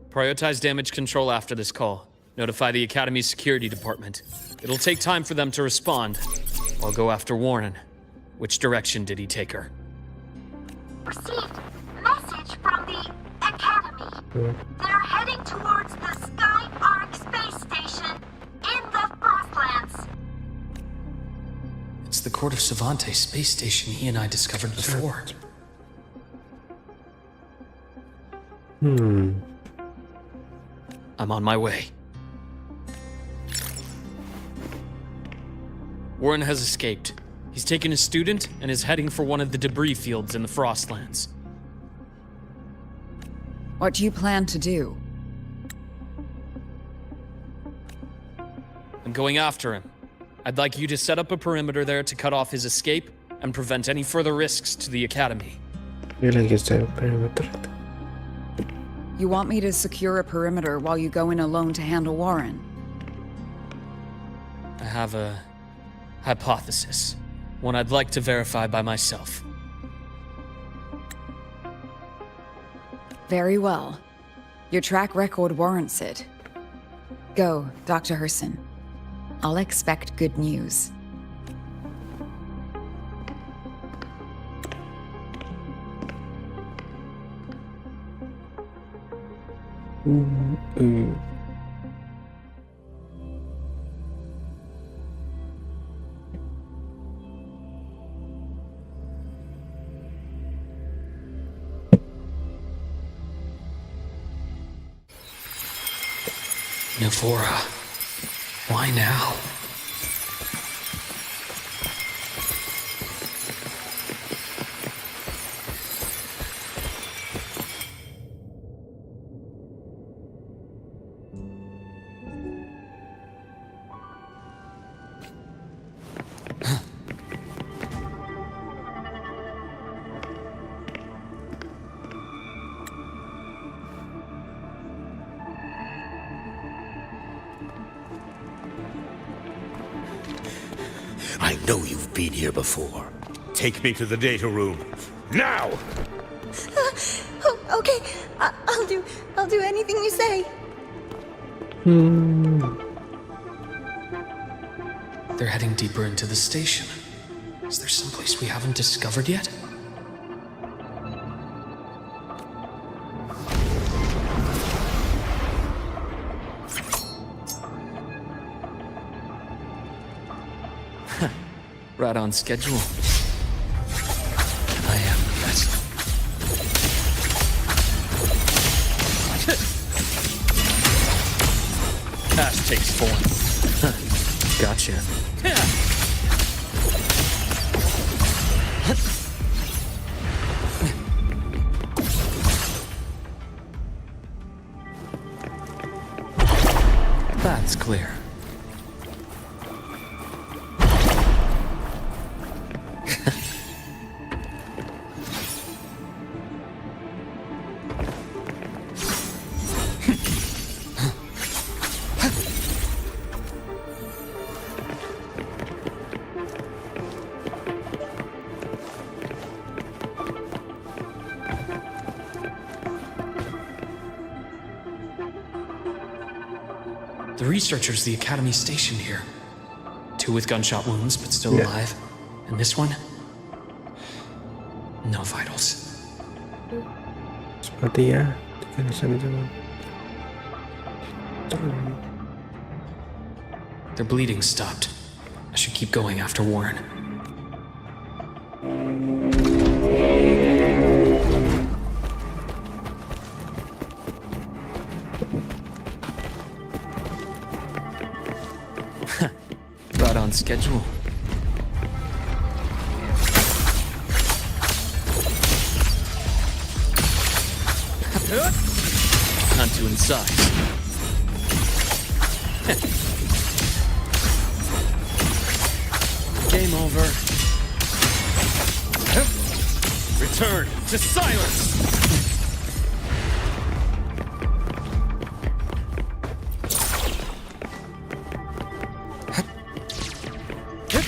Prioritize damage control after this call. Notify the Academy's security department. It'll take time for them to respond. I'll go after Warren. Which direction did he take her? Received message from the Academy. They're heading towards the Sky Arc space station in the Frostlands. It's the Court of Savante space station he and I discovered before. I'm on my way. Warren has escaped. He's taken a student and is heading for one of the debris fields in the Frostlands. What do you plan to do? I'm going after him. I'd like you to set up a perimeter there to cut off his escape and prevent any further risks to the Academy. You want me to secure a perimeter while you go in alone to handle Warren? I have a hypothesis, one I'd like to verify by myself. Very well. Your track record warrants it. Go, Dr. Herson. I'll expect good news. Navora. Why now? I know you've been here before. Take me to the data room. Now! Okay, I'll do anything you say. They're heading deeper into the station. Is there someplace we haven't discovered yet? Right on schedule. I am the best. Cash takes form. Gotcha. That's clear. The researchers the Academy stationed here. 2 with gunshot wounds, but still alive. And this one? No vitals. Seperti ya, di sana juga. Their bleeding stopped. I should keep going after Warren. Right on schedule. Time to inside. Game over. Return to silence!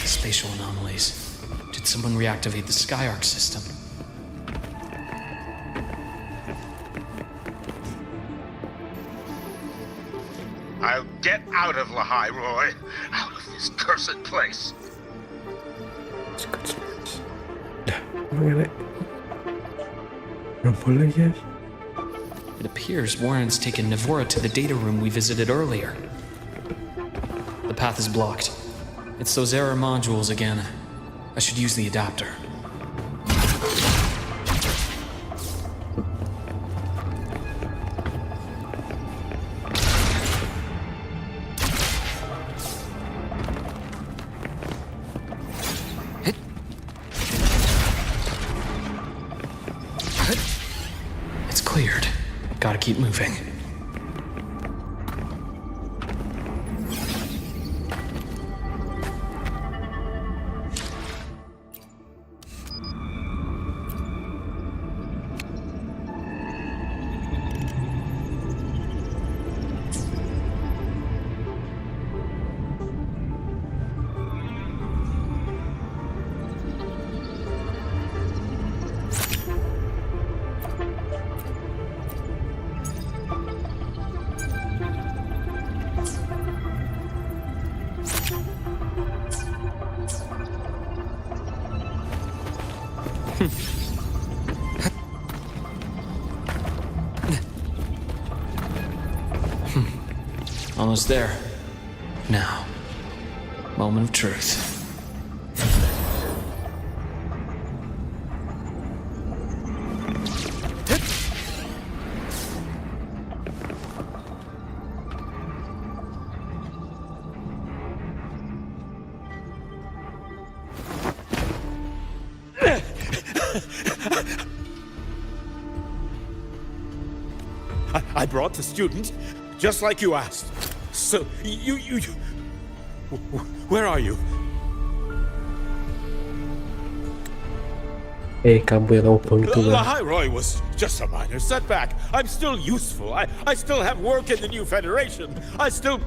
Spatial anomalies. Did someone reactivate the Skyarc system? I'll get out of Lahai, Roy. Out of this cursed place. It appears Warren's taken Navora to the data room we visited earlier. The path is blocked. It's those error modules again. I should use the adapter. It's cleared. Gotta keep moving. Almost there. Now, moment of truth. I brought the student, just like you asked. So, you... Where are you? Kamu yang kamu buang itu kan? Lahai Roy was just a minor setback. I'm still useful. I still have work in the new Federation. I still...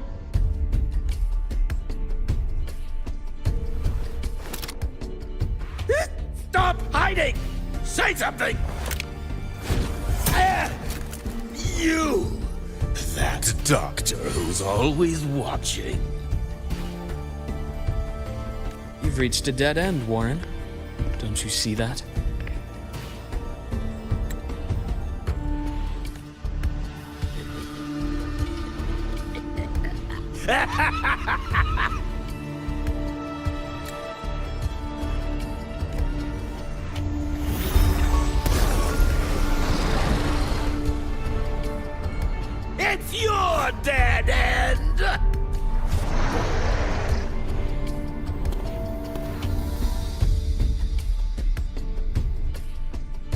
Stop hiding! Say something! You! That doctor who's always watching. You've reached a dead end, Warren. Don't you see that? It's your dead end!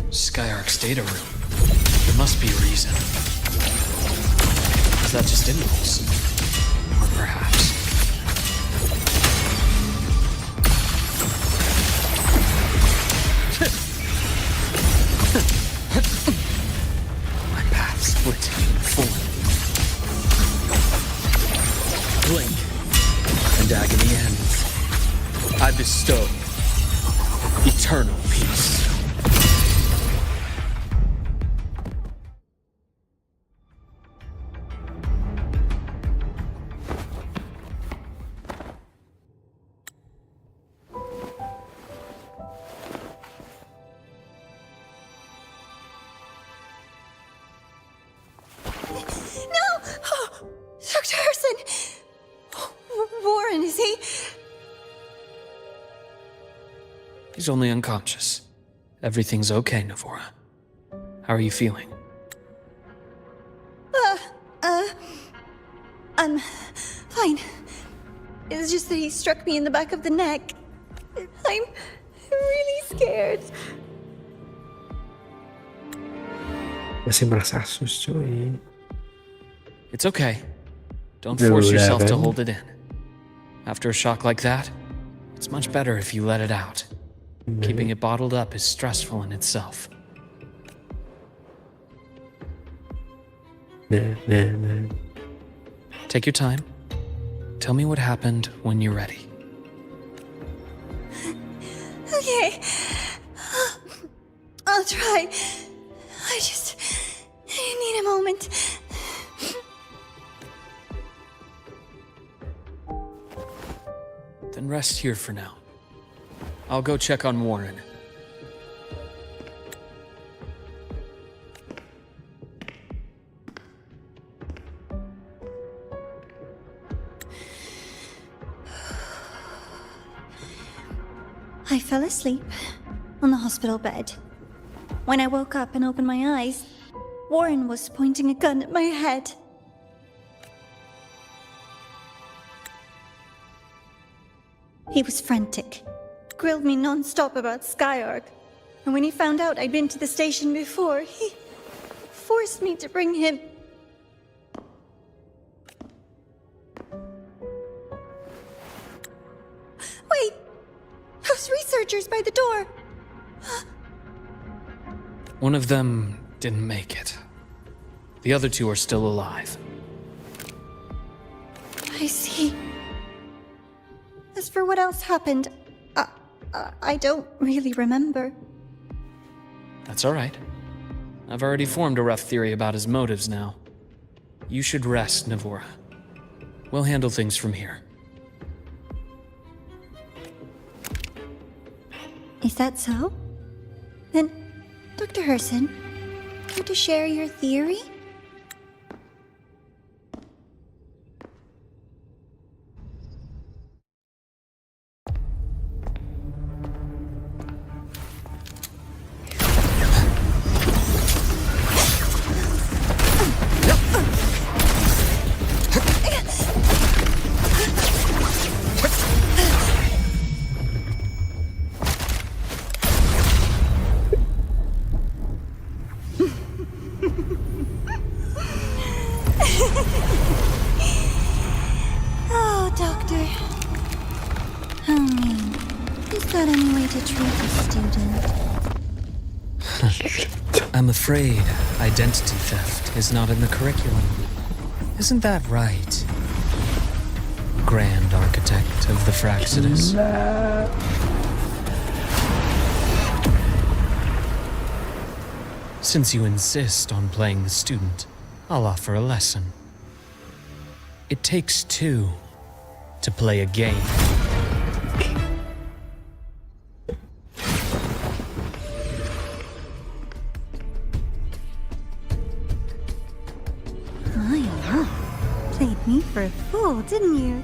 Skyark's data room. There must be a reason. Is that just impulse? Or perhaps... My path split in four. Blink, and agony ends. I bestow eternal peace. Dr. Herson! Warren, is he? He's only unconscious. Everything's okay, Navora. How are you feeling? I'm fine. It's just that he struck me in the back of the neck. I'm really scared. Masih merasa asus, cuy. It's okay. Don't force yourself to hold it in. After a shock like that, it's much better if you let it out. Keeping it bottled up is stressful in itself. Take your time. Tell me what happened when you're ready. Okay. I'll try. I need a moment. Then rest here for now. I'll go check on Warren. I fell asleep on the hospital bed. When I woke up and opened my eyes, Warren was pointing a gun at my head. He was frantic, grilled me non-stop about Skyark, and when he found out I'd been to the station before, he forced me to bring him. Wait! Those researchers by the door! One of them didn't make it. The other two are still alive. I see. As for what else happened, I don't really remember. That's all right. I've already formed a rough theory about his motives now. You should rest, Navora. We'll handle things from here. Is that so? Then, Dr. Herson, care to share your theory? got any way to treat a student? I'm afraid identity theft is not in the curriculum. Isn't that right, Grand Architect of the Fraxidus? Since you insist on playing the student, I'll offer a lesson. It takes two to play a game. Played me for a fool, didn't you?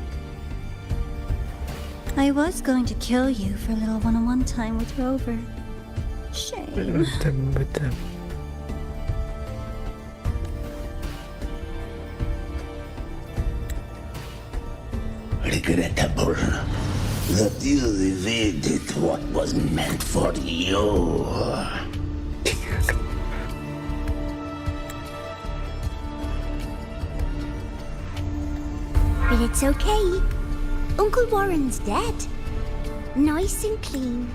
I was going to kill you for a little one-on-one time with Rover. Shame. Regrettable that you evaded what was meant for you. But it's okay. Uncle Warren's dead. Nice and clean.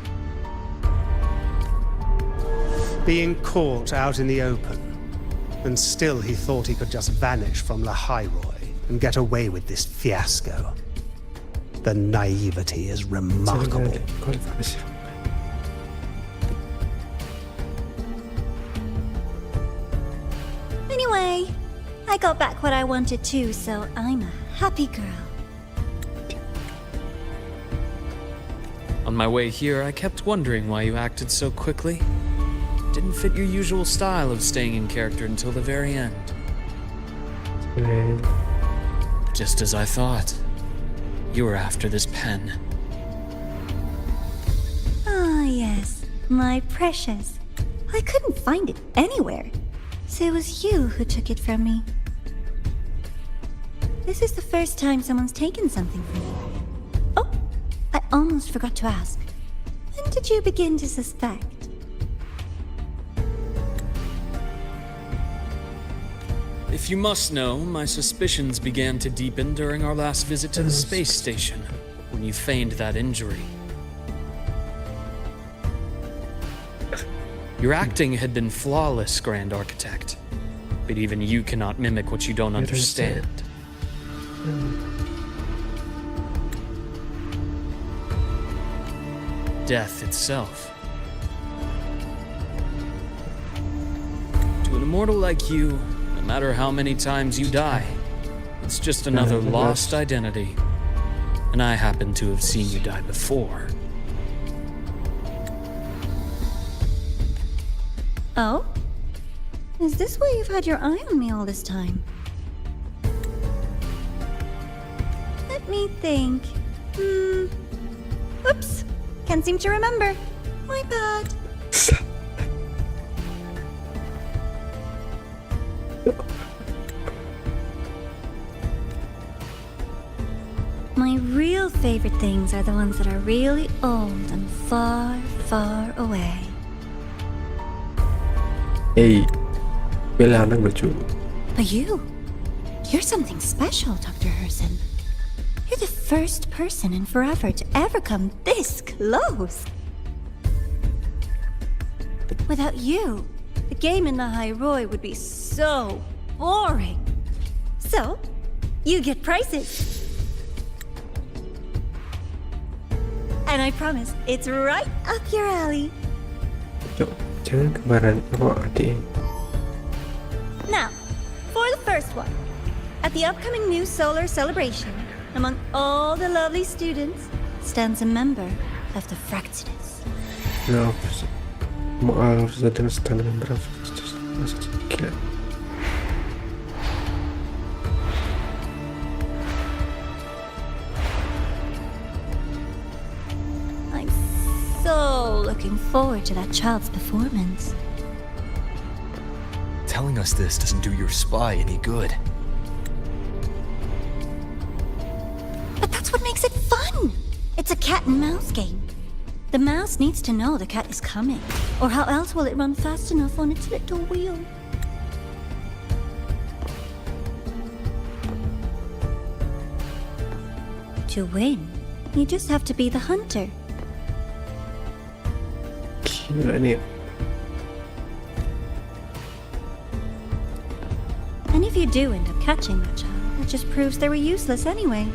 Being caught out in the open, and still he thought he could just vanish from La Highroy and get away with this fiasco. The naivety is remarkable. Anyway, I got back what I wanted too, so I'm a happy girl. On my way here, I kept wondering why you acted so quickly. Didn't fit your usual style of staying in character until the very end. Just as I thought. You were after this pen. Ah, yes, my precious. I couldn't find it anywhere, so it was you who took it from me. This is the first time someone's taken something from me. Oh, I almost forgot to ask. When did you begin to suspect? If you must know, my suspicions began to deepen during our last visit to the space station, when you feigned that injury. Your acting had been flawless, Grand Architect, but even you cannot mimic what you don't understand. Death itself. To an immortal like you, no matter how many times you die, it's just another lost identity. And I happen to have seen you die before. Oh? Is this why you've had your eye on me all this time? Let me think. Oops. Can't seem to remember. My bad. My real favorite things are the ones that are really old and far, far away. Hey, kailangan lucu. But you're something special, Dr. Herson. You're the first person in forever to ever come this close. Without you, the game in the High Roy would be so boring. So, you get prizes. And I promise, it's right up your alley. Jangan kembaran aku adik. Now, for the first one. At the upcoming new solar celebration, among all the lovely students, stands a member of the Fraxidus. No, harus ada stand member of Fraxidus. Gila. So looking forward to that child's performance. Telling us this doesn't do your spy any good. But that's what makes it fun! It's a cat and mouse game. The mouse needs to know the cat is coming, or how else will it run fast enough on its little wheel? To win, you just have to be the hunter. Ini. And if you do end up catching that child, that just proves they were useless anyway.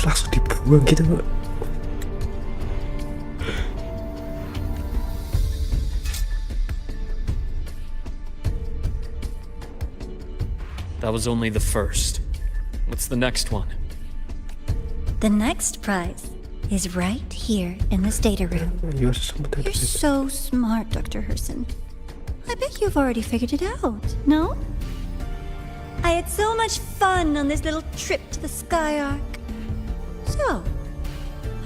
Langsung dibuang gitu. That was only the first. What's the next one? The next prize is right here in this data room. You're so smart, Dr. Herson. I bet you've already figured it out, no? I had so much fun on this little trip to the Sky Arc. So,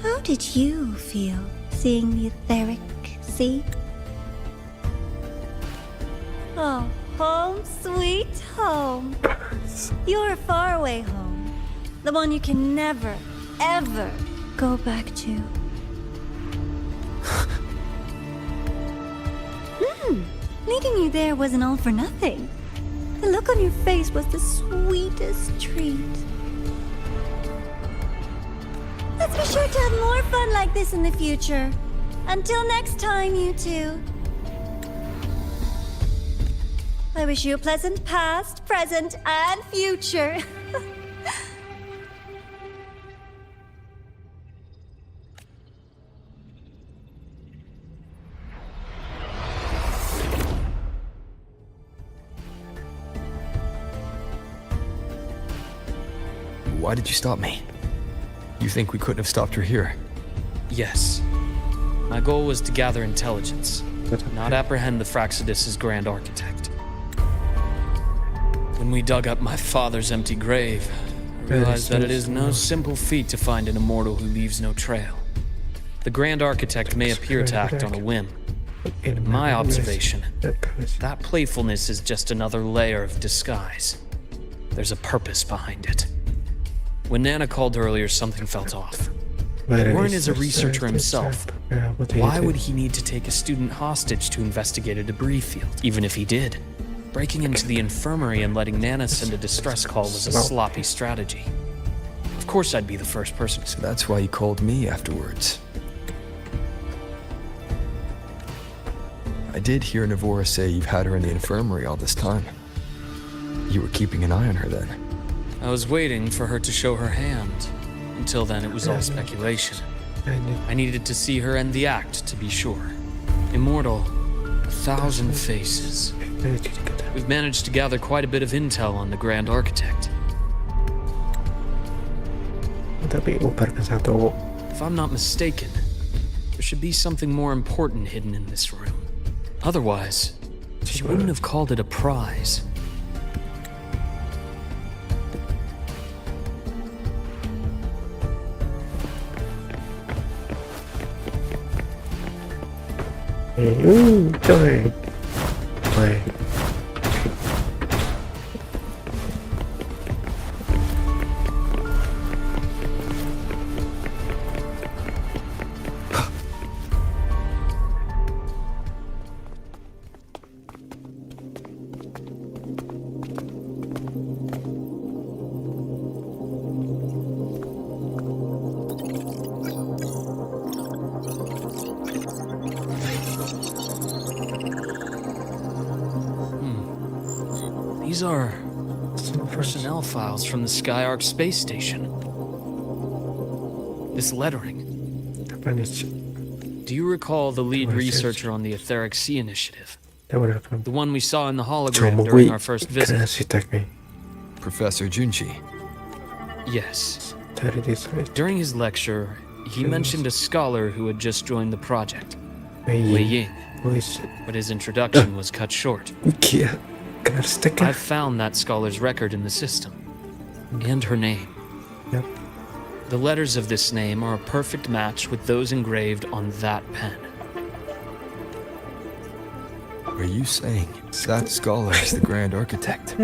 how did you feel seeing the etheric sea? Oh, home sweet home. Your faraway home. The one you can never, ever go back to. Leading you there wasn't all for nothing. The look on your face was the sweetest treat. Let's be sure to have more fun like this in the future. Until next time, you two. I wish you a pleasant past, present, and future. Why did you stop me? You think we couldn't have stopped her here? Yes. My goal was to gather intelligence, not apprehend the Fraxidus' grand architect. When we dug up my father's empty grave, I realized that it is no simple feat to find an immortal who leaves no trail. The grand architect may appear to act on a whim. In my observation, that playfulness is just another layer of disguise. There's a purpose behind it. When Nana called earlier, something felt off. Warren is a researcher himself. Why would he need to take a student hostage to investigate a debris field? Even if he did, breaking into the infirmary and letting Nana send a distress call was a sloppy strategy. Of course I'd be the first person. So that's why you called me afterwards. I did hear Navora say you've had her in the infirmary all this time. You were keeping an eye on her then. I was waiting for her to show her hand. Until then, it was all speculation. I needed to see her end the act, to be sure. Immortal, 1,000 faces. We've managed to gather quite a bit of intel on the Grand Architect. If I'm not mistaken, there should be something more important hidden in this room. Otherwise, she wouldn't have called it a prize. Joy. Play. These are personnel files from the Sky Arc space station. This lettering. Do you recall the lead researcher on the Etheric Sea Initiative? The one we saw in the hologram during our first visit? Professor Junji. Yes. During his lecture, he mentioned a scholar who had just joined the project, Wei Ying, but his introduction was cut short. I found that scholar's record in the system, and her name. Yep. The letters of this name are a perfect match with those engraved on that pen. Are you saying that scholar is the Grand Architect?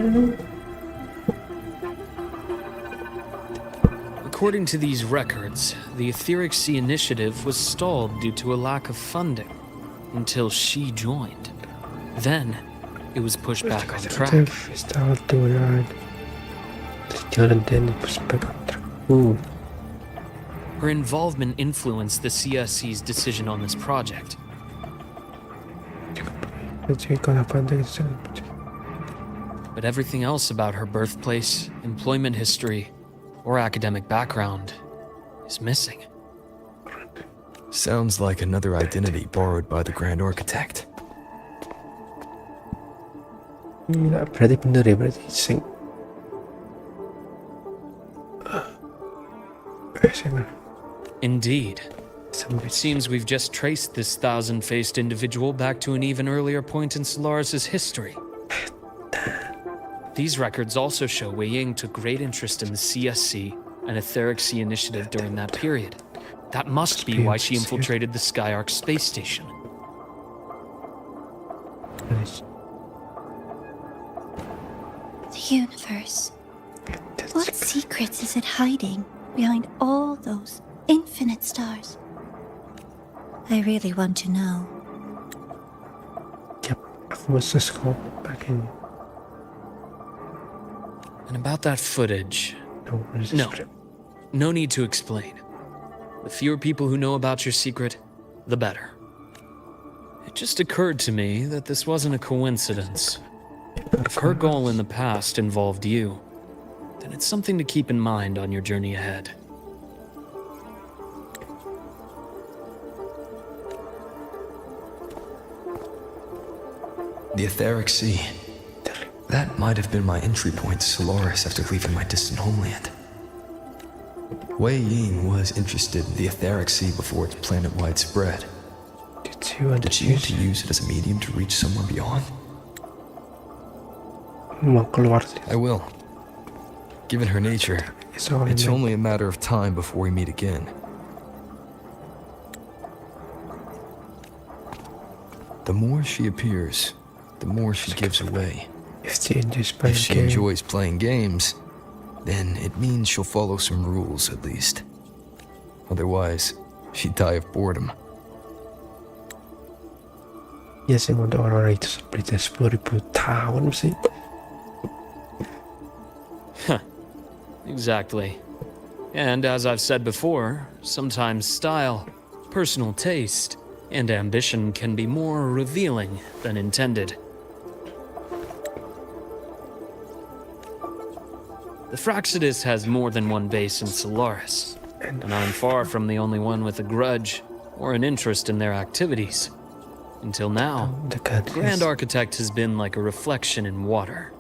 According to these records, the Etheric Sea Initiative was stalled due to a lack of funding until she joined. Then, it was pushed back on track. Her involvement influenced the CSC's decision on this project. But everything else about her birthplace, employment history, or academic background is missing. Sounds like another identity borrowed by the Grand Architect. Berarti bener ya, berarti sing. Indeed. It seems we've just traced this thousand-faced individual back to an even earlier point in Solaris' history. These records also show Wei Ying took great interest in the CSC and Etheric Sea initiative during that period. That must be why she infiltrated the Skyark space station. The universe. What secrets is it hiding behind all those infinite stars? I really want to know. Yep, aku mesti scroll back in. And about that footage... No need to explain. The fewer people who know about your secret, the better. It just occurred to me that this wasn't a coincidence. If her goal in the past involved you, then it's something to keep in mind on your journey ahead. The Etheric Sea. That might have been my entry point to Solaris after leaving my distant homeland. Wei Ying was interested in the Etheric Sea before its planet-wide spread. Did she want to use it as a medium to reach somewhere beyond? I will. Given her nature, it's only a matter of time before we meet again. The more she appears, the more she gives away. If she enjoys playing games, then it means she'll follow some rules at least. Otherwise, she'd die of boredom. Ya sih, untuk orang itu seperti 10.000 tahun sih. Exactly. And as I've said before, sometimes style, personal taste, and ambition can be more revealing than intended. The Fraxidus has more than one base in Solaris, and I'm far from the only one with a grudge or an interest in their activities. Until now, the Grand Architect has been like a reflection in water.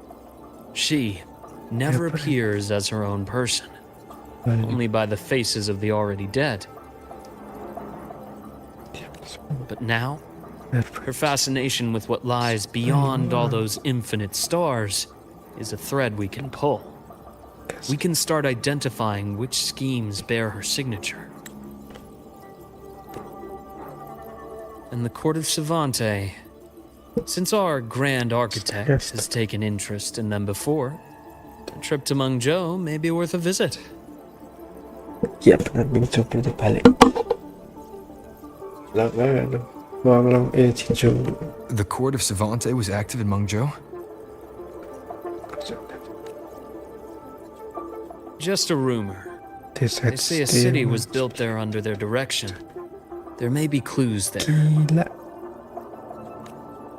She never appears as her own person, only by the faces of the already dead. But now, her fascination with what lies beyond all those infinite stars is a thread we can pull. We can start identifying which schemes bear her signature. And the Court of Savante, since our Grand Architect has taken interest in them before, a trip to Mengzhou may be worth a visit. Ya benar, Mengzhou berarti balik. The Court of Savante was active in Mengzhou? Just a rumor. They say a city was built there under their direction. There may be clues there.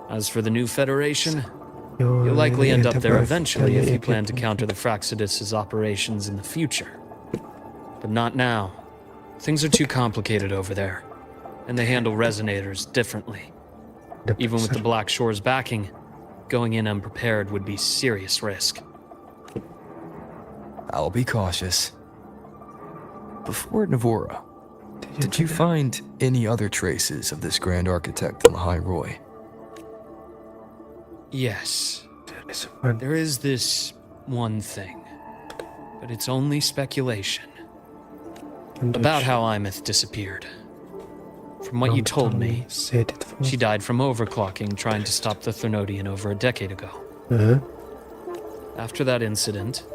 As for the new Federation, you'll likely end up there eventually if you plan to counter the Fraxidus' operations in the future. But not now. Things are too complicated over there, and they handle resonators differently. Even with the Black Shore's backing, going in unprepared would be serious risk. I'll be cautious. Before Navora, did you find any other traces of this Grand Architect on the High Roy? Yes. There is this one thing, but it's only speculation. About how Imeth disappeared. From what you told me, she died from overclocking trying to stop the Thernodian over a decade ago. After that incident,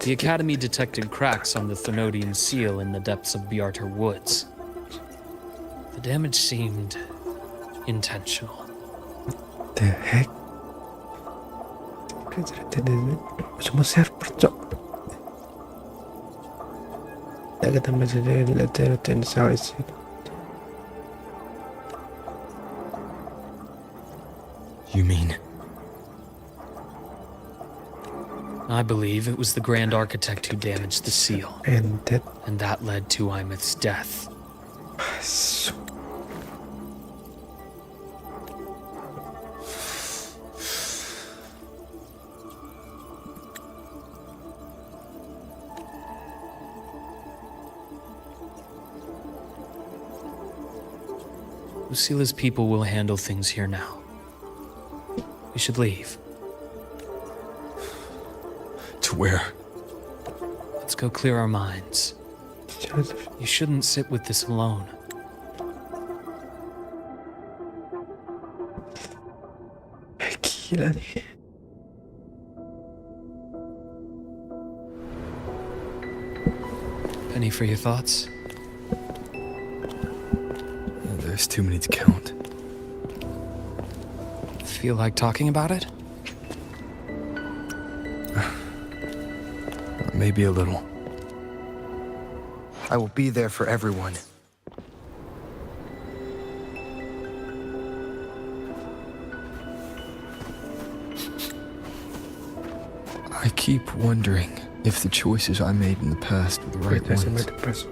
the Academy detected cracks on the Thernodian seal in the depths of Biarter Woods. The damage seemed intentional. The heck? Cuma server, cok. kita masih ada cell isi. You mean? I believe it was the Grand Architect who damaged the seal. And that led to Imeth's death. Lucila's people will handle things here now. We should leave. To where? Let's go clear our minds. You shouldn't sit with this alone. Gila nih. Penny for your thoughts? There's too many to count. Feel like talking about it? Maybe a little. I will be there for everyone. I keep wondering if the choices I made in the past were the right ones.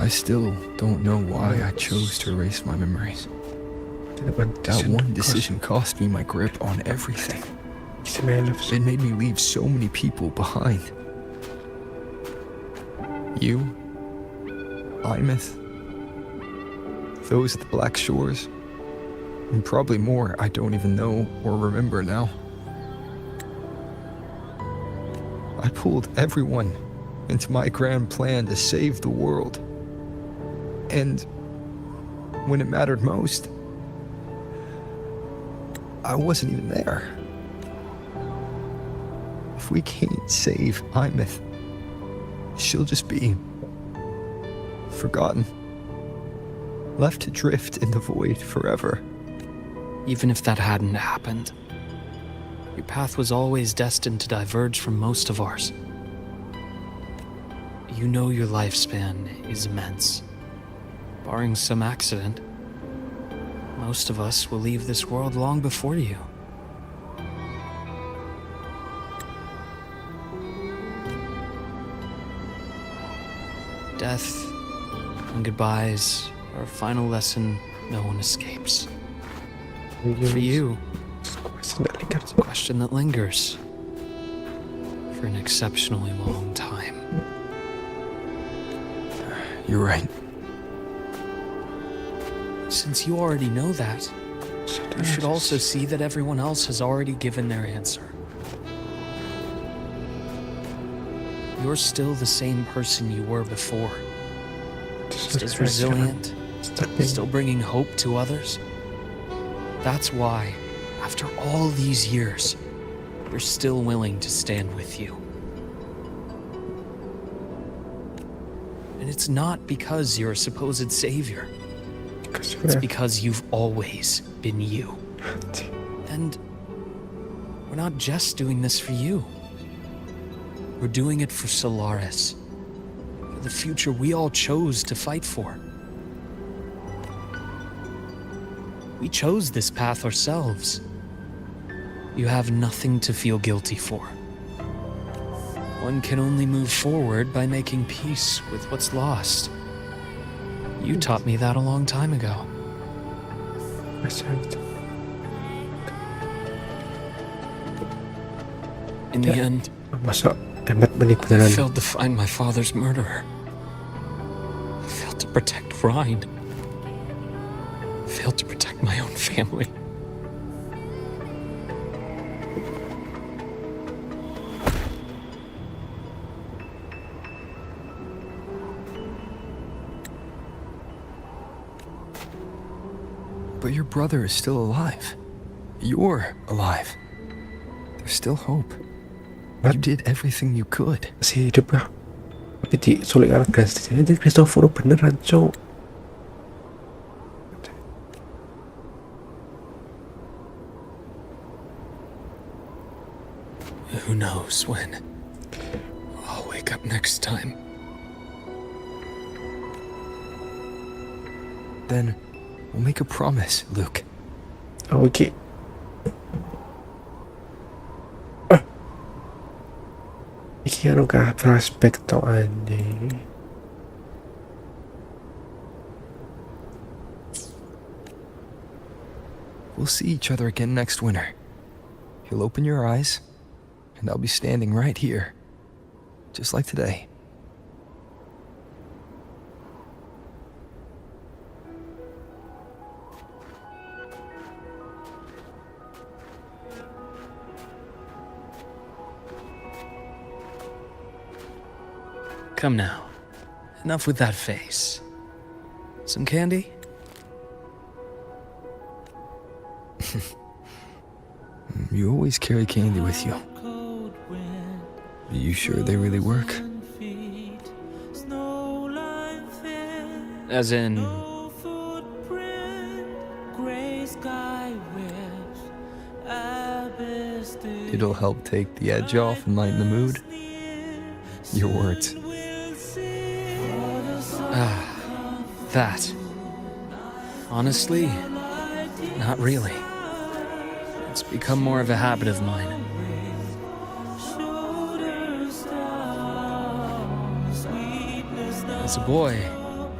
I still don't know why I chose to erase my memories. That one decision cost me my grip on everything. It made me leave so many people behind. You, Imeth, those at the Black Shores, and probably more I don't even know or remember now. I pulled everyone into my grand plan to save the world. And when it mattered most, I wasn't even there. If we can't save Imeth, she'll just be forgotten, left to drift in the void forever. Even if that hadn't happened, your path was always destined to diverge from most of ours. You know your lifespan is immense. Barring some accident, most of us will leave this world long before you. Death and goodbyes are a final lesson no one escapes. For you, it's a question that lingers for an exceptionally long time. You're right. Since you already know that, you should also see that everyone else has already given their answer. You're still the same person you were before. Just as resilient, still bringing hope to others. That's why, after all these years, we're still willing to stand with you. And it's not because you're a supposed savior. It's because you've always been you. And we're not just doing this for you. We're doing it for Solaris. For the future we all chose to fight for. We chose this path ourselves. You have nothing to feel guilty for. One can only move forward by making peace with what's lost. You taught me that a long time ago. In the end, I failed to find my father's murderer. I failed to protect Ryan. I failed to protect my own family. But your brother is still alive. You're alive. There's still hope. You did everything you could. Masih hidup ya. Tapi diculik karena gas di sini. Jadi Christopher beneran, cowok. Who knows when I'll wake up next time. Then we'll make a promise, Luke. Oke. Iki anu kah flashback to anjing. We'll see each other again next winter. You'll open your eyes, and I'll be standing right here, just like today. Come now. Enough with that face. Some candy? You always carry candy with you. Are you sure they really work? As in... It'll help take the edge off and lighten the mood? Your words. That. Honestly, not really. It's become more of a habit of mine. As a boy,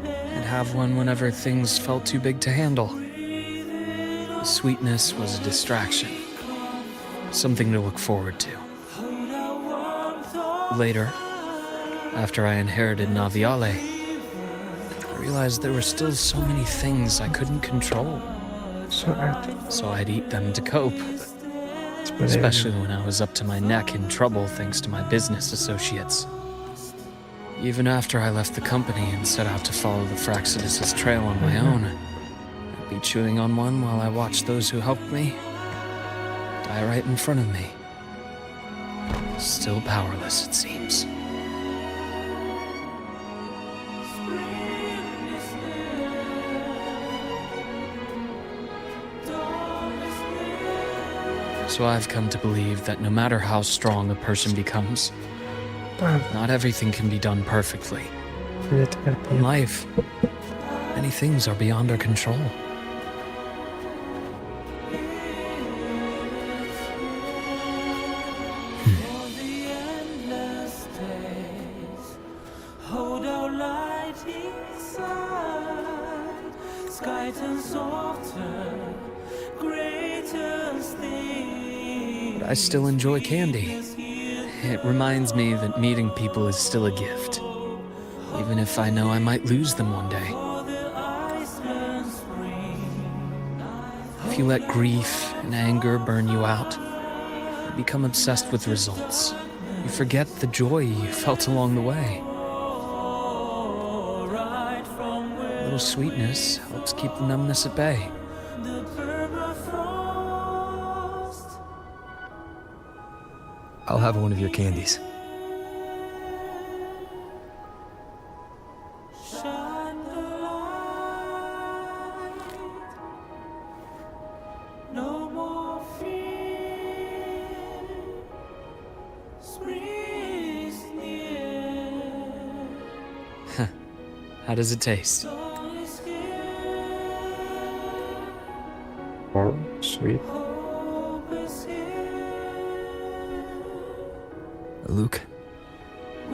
I'd have one whenever things felt too big to handle. The sweetness was a distraction. Something to look forward to. Later, after I inherited Naviale, I realized there were still so many things I couldn't control. So I'd eat them to cope. Especially when I was up to my neck in trouble thanks to my business associates. Even after I left the company and set out to follow the Fraxidus' trail on my own, I'd be chewing on one while I watched those who helped me die right in front of me. Still powerless, it seems. So I've come to believe that no matter how strong a person becomes, not everything can be done perfectly. In life, many things are beyond our control. I still enjoy candy. It reminds me that meeting people is still a gift, even if I know I might lose them one day. If you let grief and anger burn you out, you become obsessed with results. You forget the joy you felt along the way. A little sweetness helps keep the numbness at bay. I'll have one of your candies. How does it taste? Warm, sweet. Luke,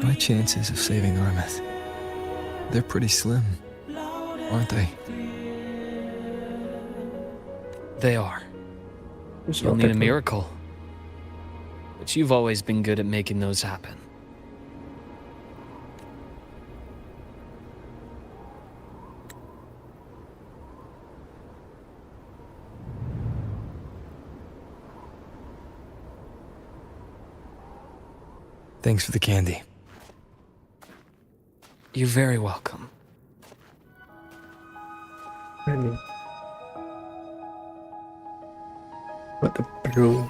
my chances of saving Armeth, they're pretty slim, aren't they? They are. You'll need a miracle. But you've always been good at making those happen. Thanks for the candy. You're very welcome. What the bro?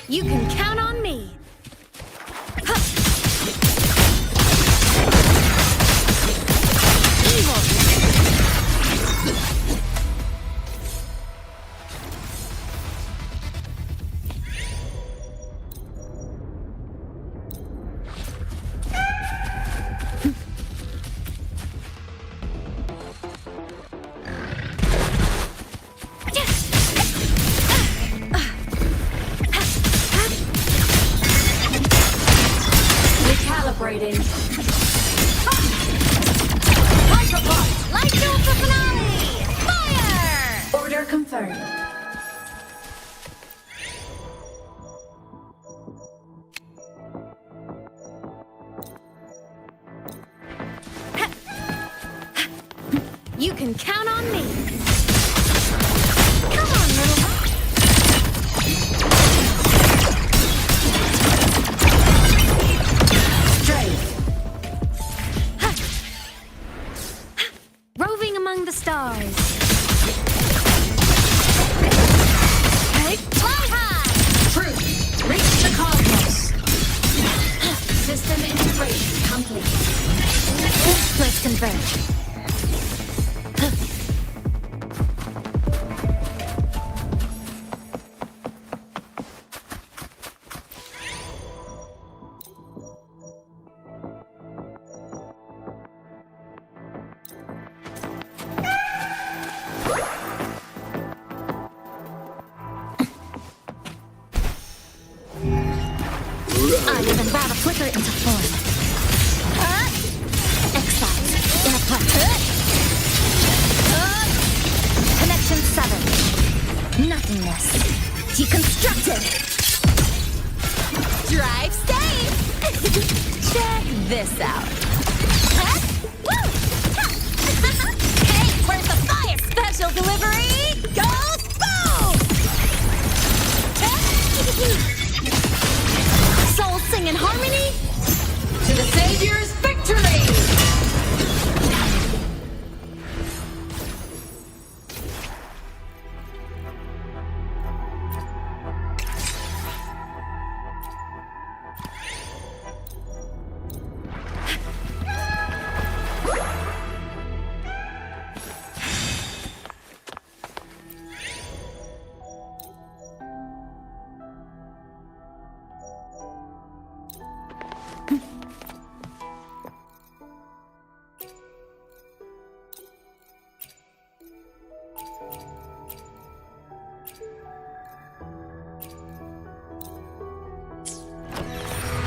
You can count on me. Evil. Recalibrating. Hyperpod! Light duel for finale! Fire! Order confirmed. You can count on me. Come on, little one. Roving among the stars. Hey, fly high! Truth, reach the cosmos. System integration complete. Let's converge. I even brought a flicker into form. Exile in a planet. Connection severed. Nothingness. Deconstructed. Drive safe. Check this out. Woo! Hey, where's the fire? Special delivery. Go boom! Souls sing in harmony to the Savior's victory!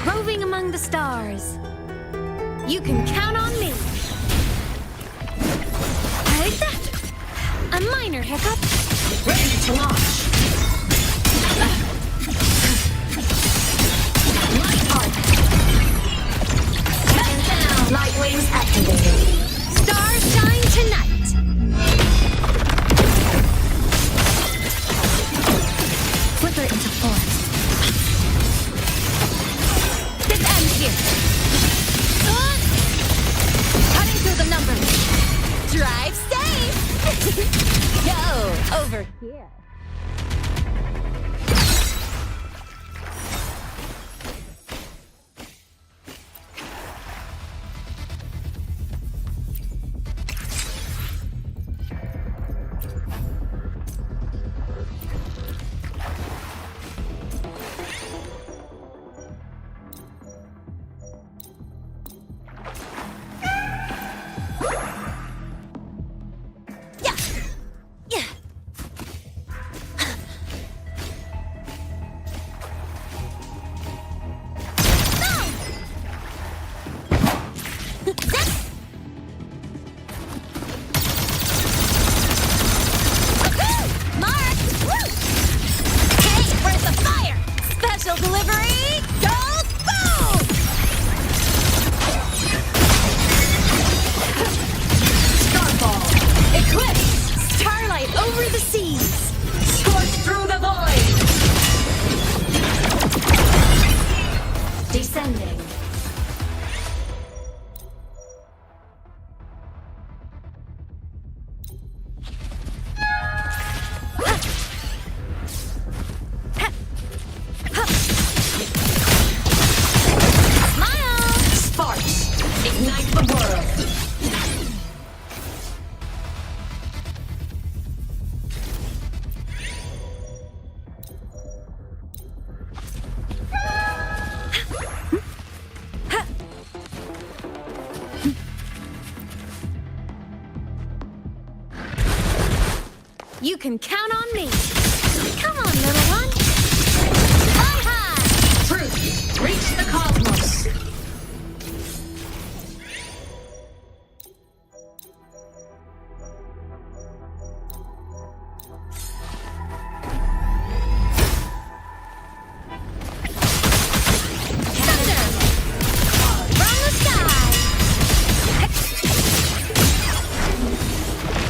Roving among the stars. You can count on me. Like that. A minor hiccup. Ready to launch. Light arc. Down. Light wings activated. Stars shine tonight. Flicker into form. Here. Cutting through the numbers. Drive safe. Go over here. the world. You can count on me. Come on, little one. Fly high. Truth, reach the cosmos. Thunder. From the sky.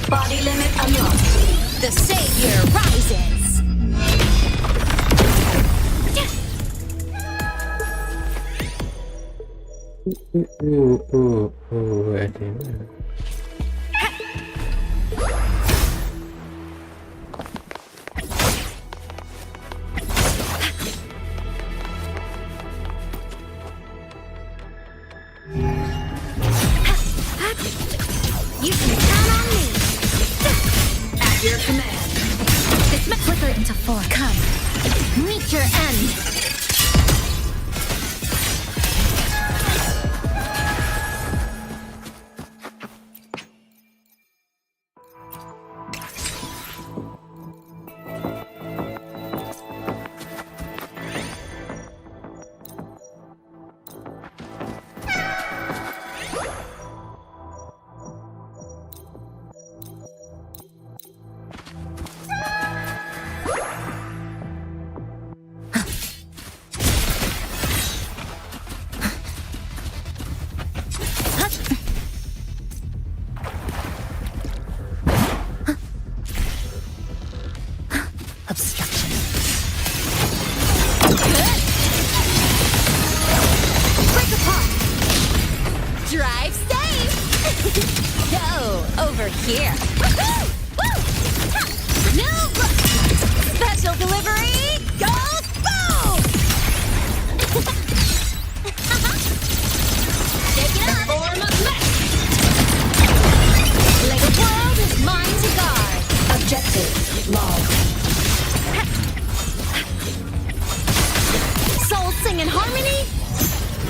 Body limit unlocked. The savior rises. Ada. You can count on me. At your command. This might flicker into four. Come. Meet your end. Obstruction. Break apart. Drive safe. Go over here. Woohoo! Woo! Ha! New special delivery. Go boom! Take it up. Form of mech. The world is mine to guard. Objective logged. Souls sing in harmony.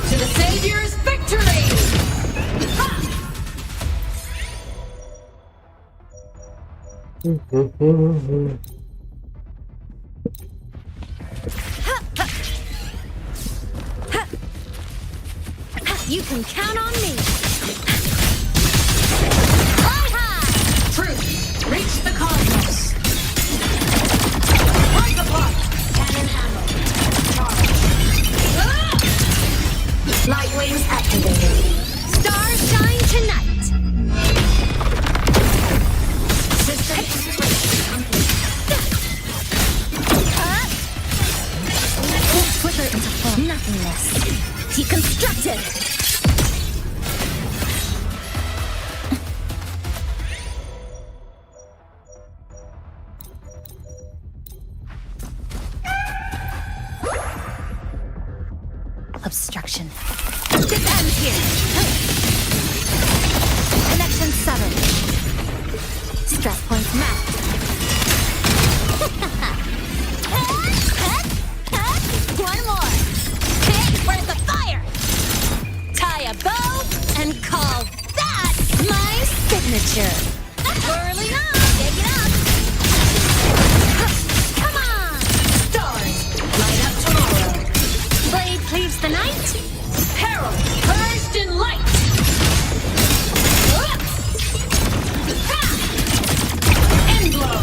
To the Savior's victory! Ha! You can count on me. Fly high. Truth, reach the cosmos. Break apart. Cannon ammo. Charge. Ah! Light wings activated. Stars shine tonight. System integration complete. Flicker into form. Nothingness. Deconstructed. Obstruction. This ends here. Connection severed. Stress points mapped. One more. Hey, where's the fire? Tie a bow and call that my signature. Whirling on. Take it up. Come on. Stars, light up tomorrow. Blade cleaves the night. Herald, purged in light. End blow.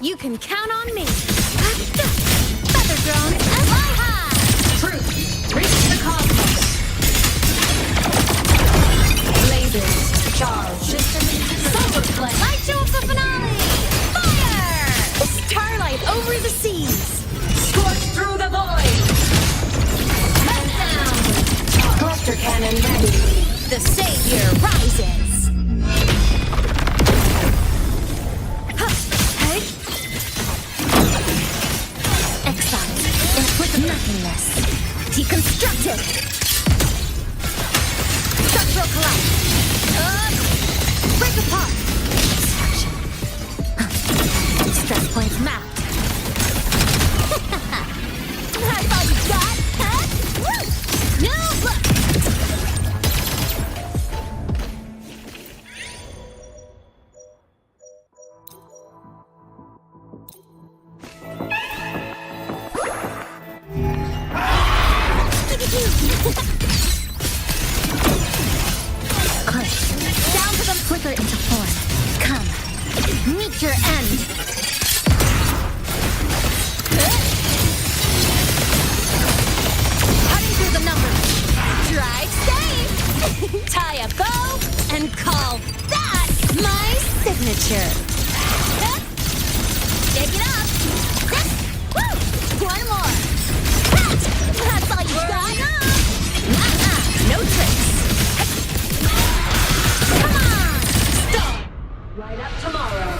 You can count on me. Feather drones, fly high. Truth, reach the cosmos. Lasers, charge. Solar flame. Light show of the finale. Fire! Starlight over the seas. Scorch through the void. Meltdown. Cluster cannon ready. The savior rises. Exile. With nothingness. Deconstructed. Structural collapse. Break apart. Destruction. Stress points mapped. That's all you got, huh? Woo! New look. Down to them, flicker into form. Come, meet your end. Cutting through the numbers. Drive safe. Tie a bow and call that my signature. Dig it up. Woo! One more. That's all you got. No tricks. Come on! Stop! Light up tomorrow.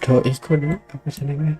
Pada ikut nih apa senengnya.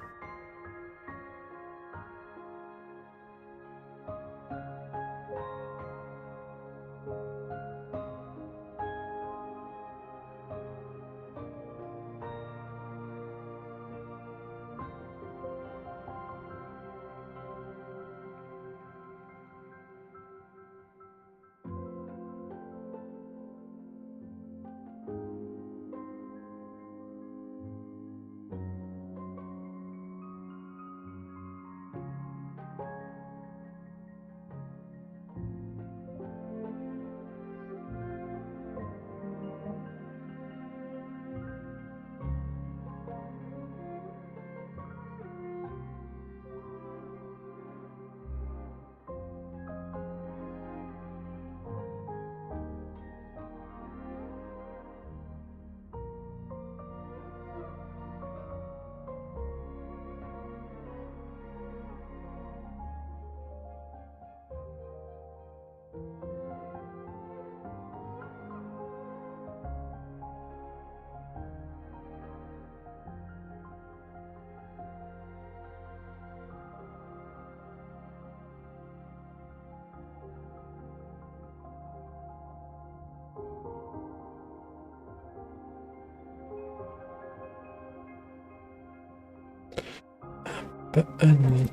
Apaan nih?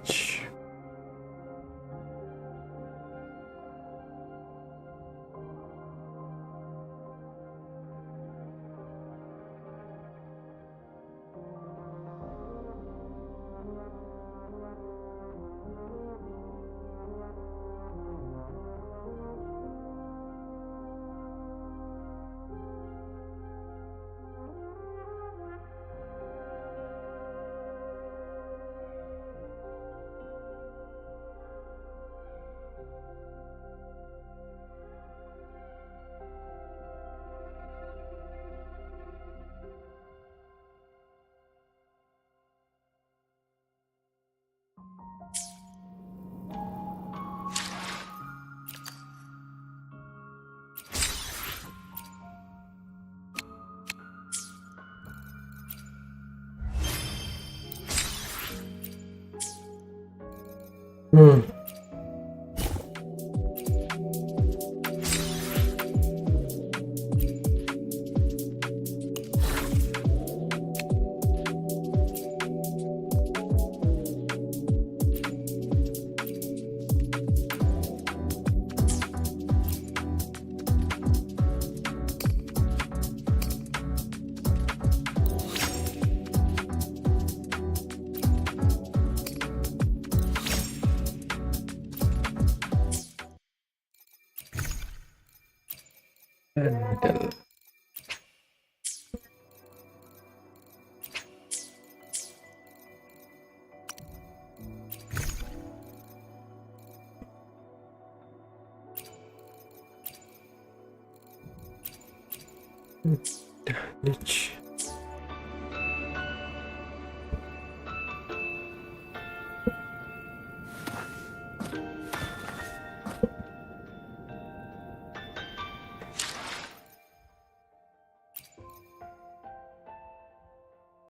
Handle. Damage.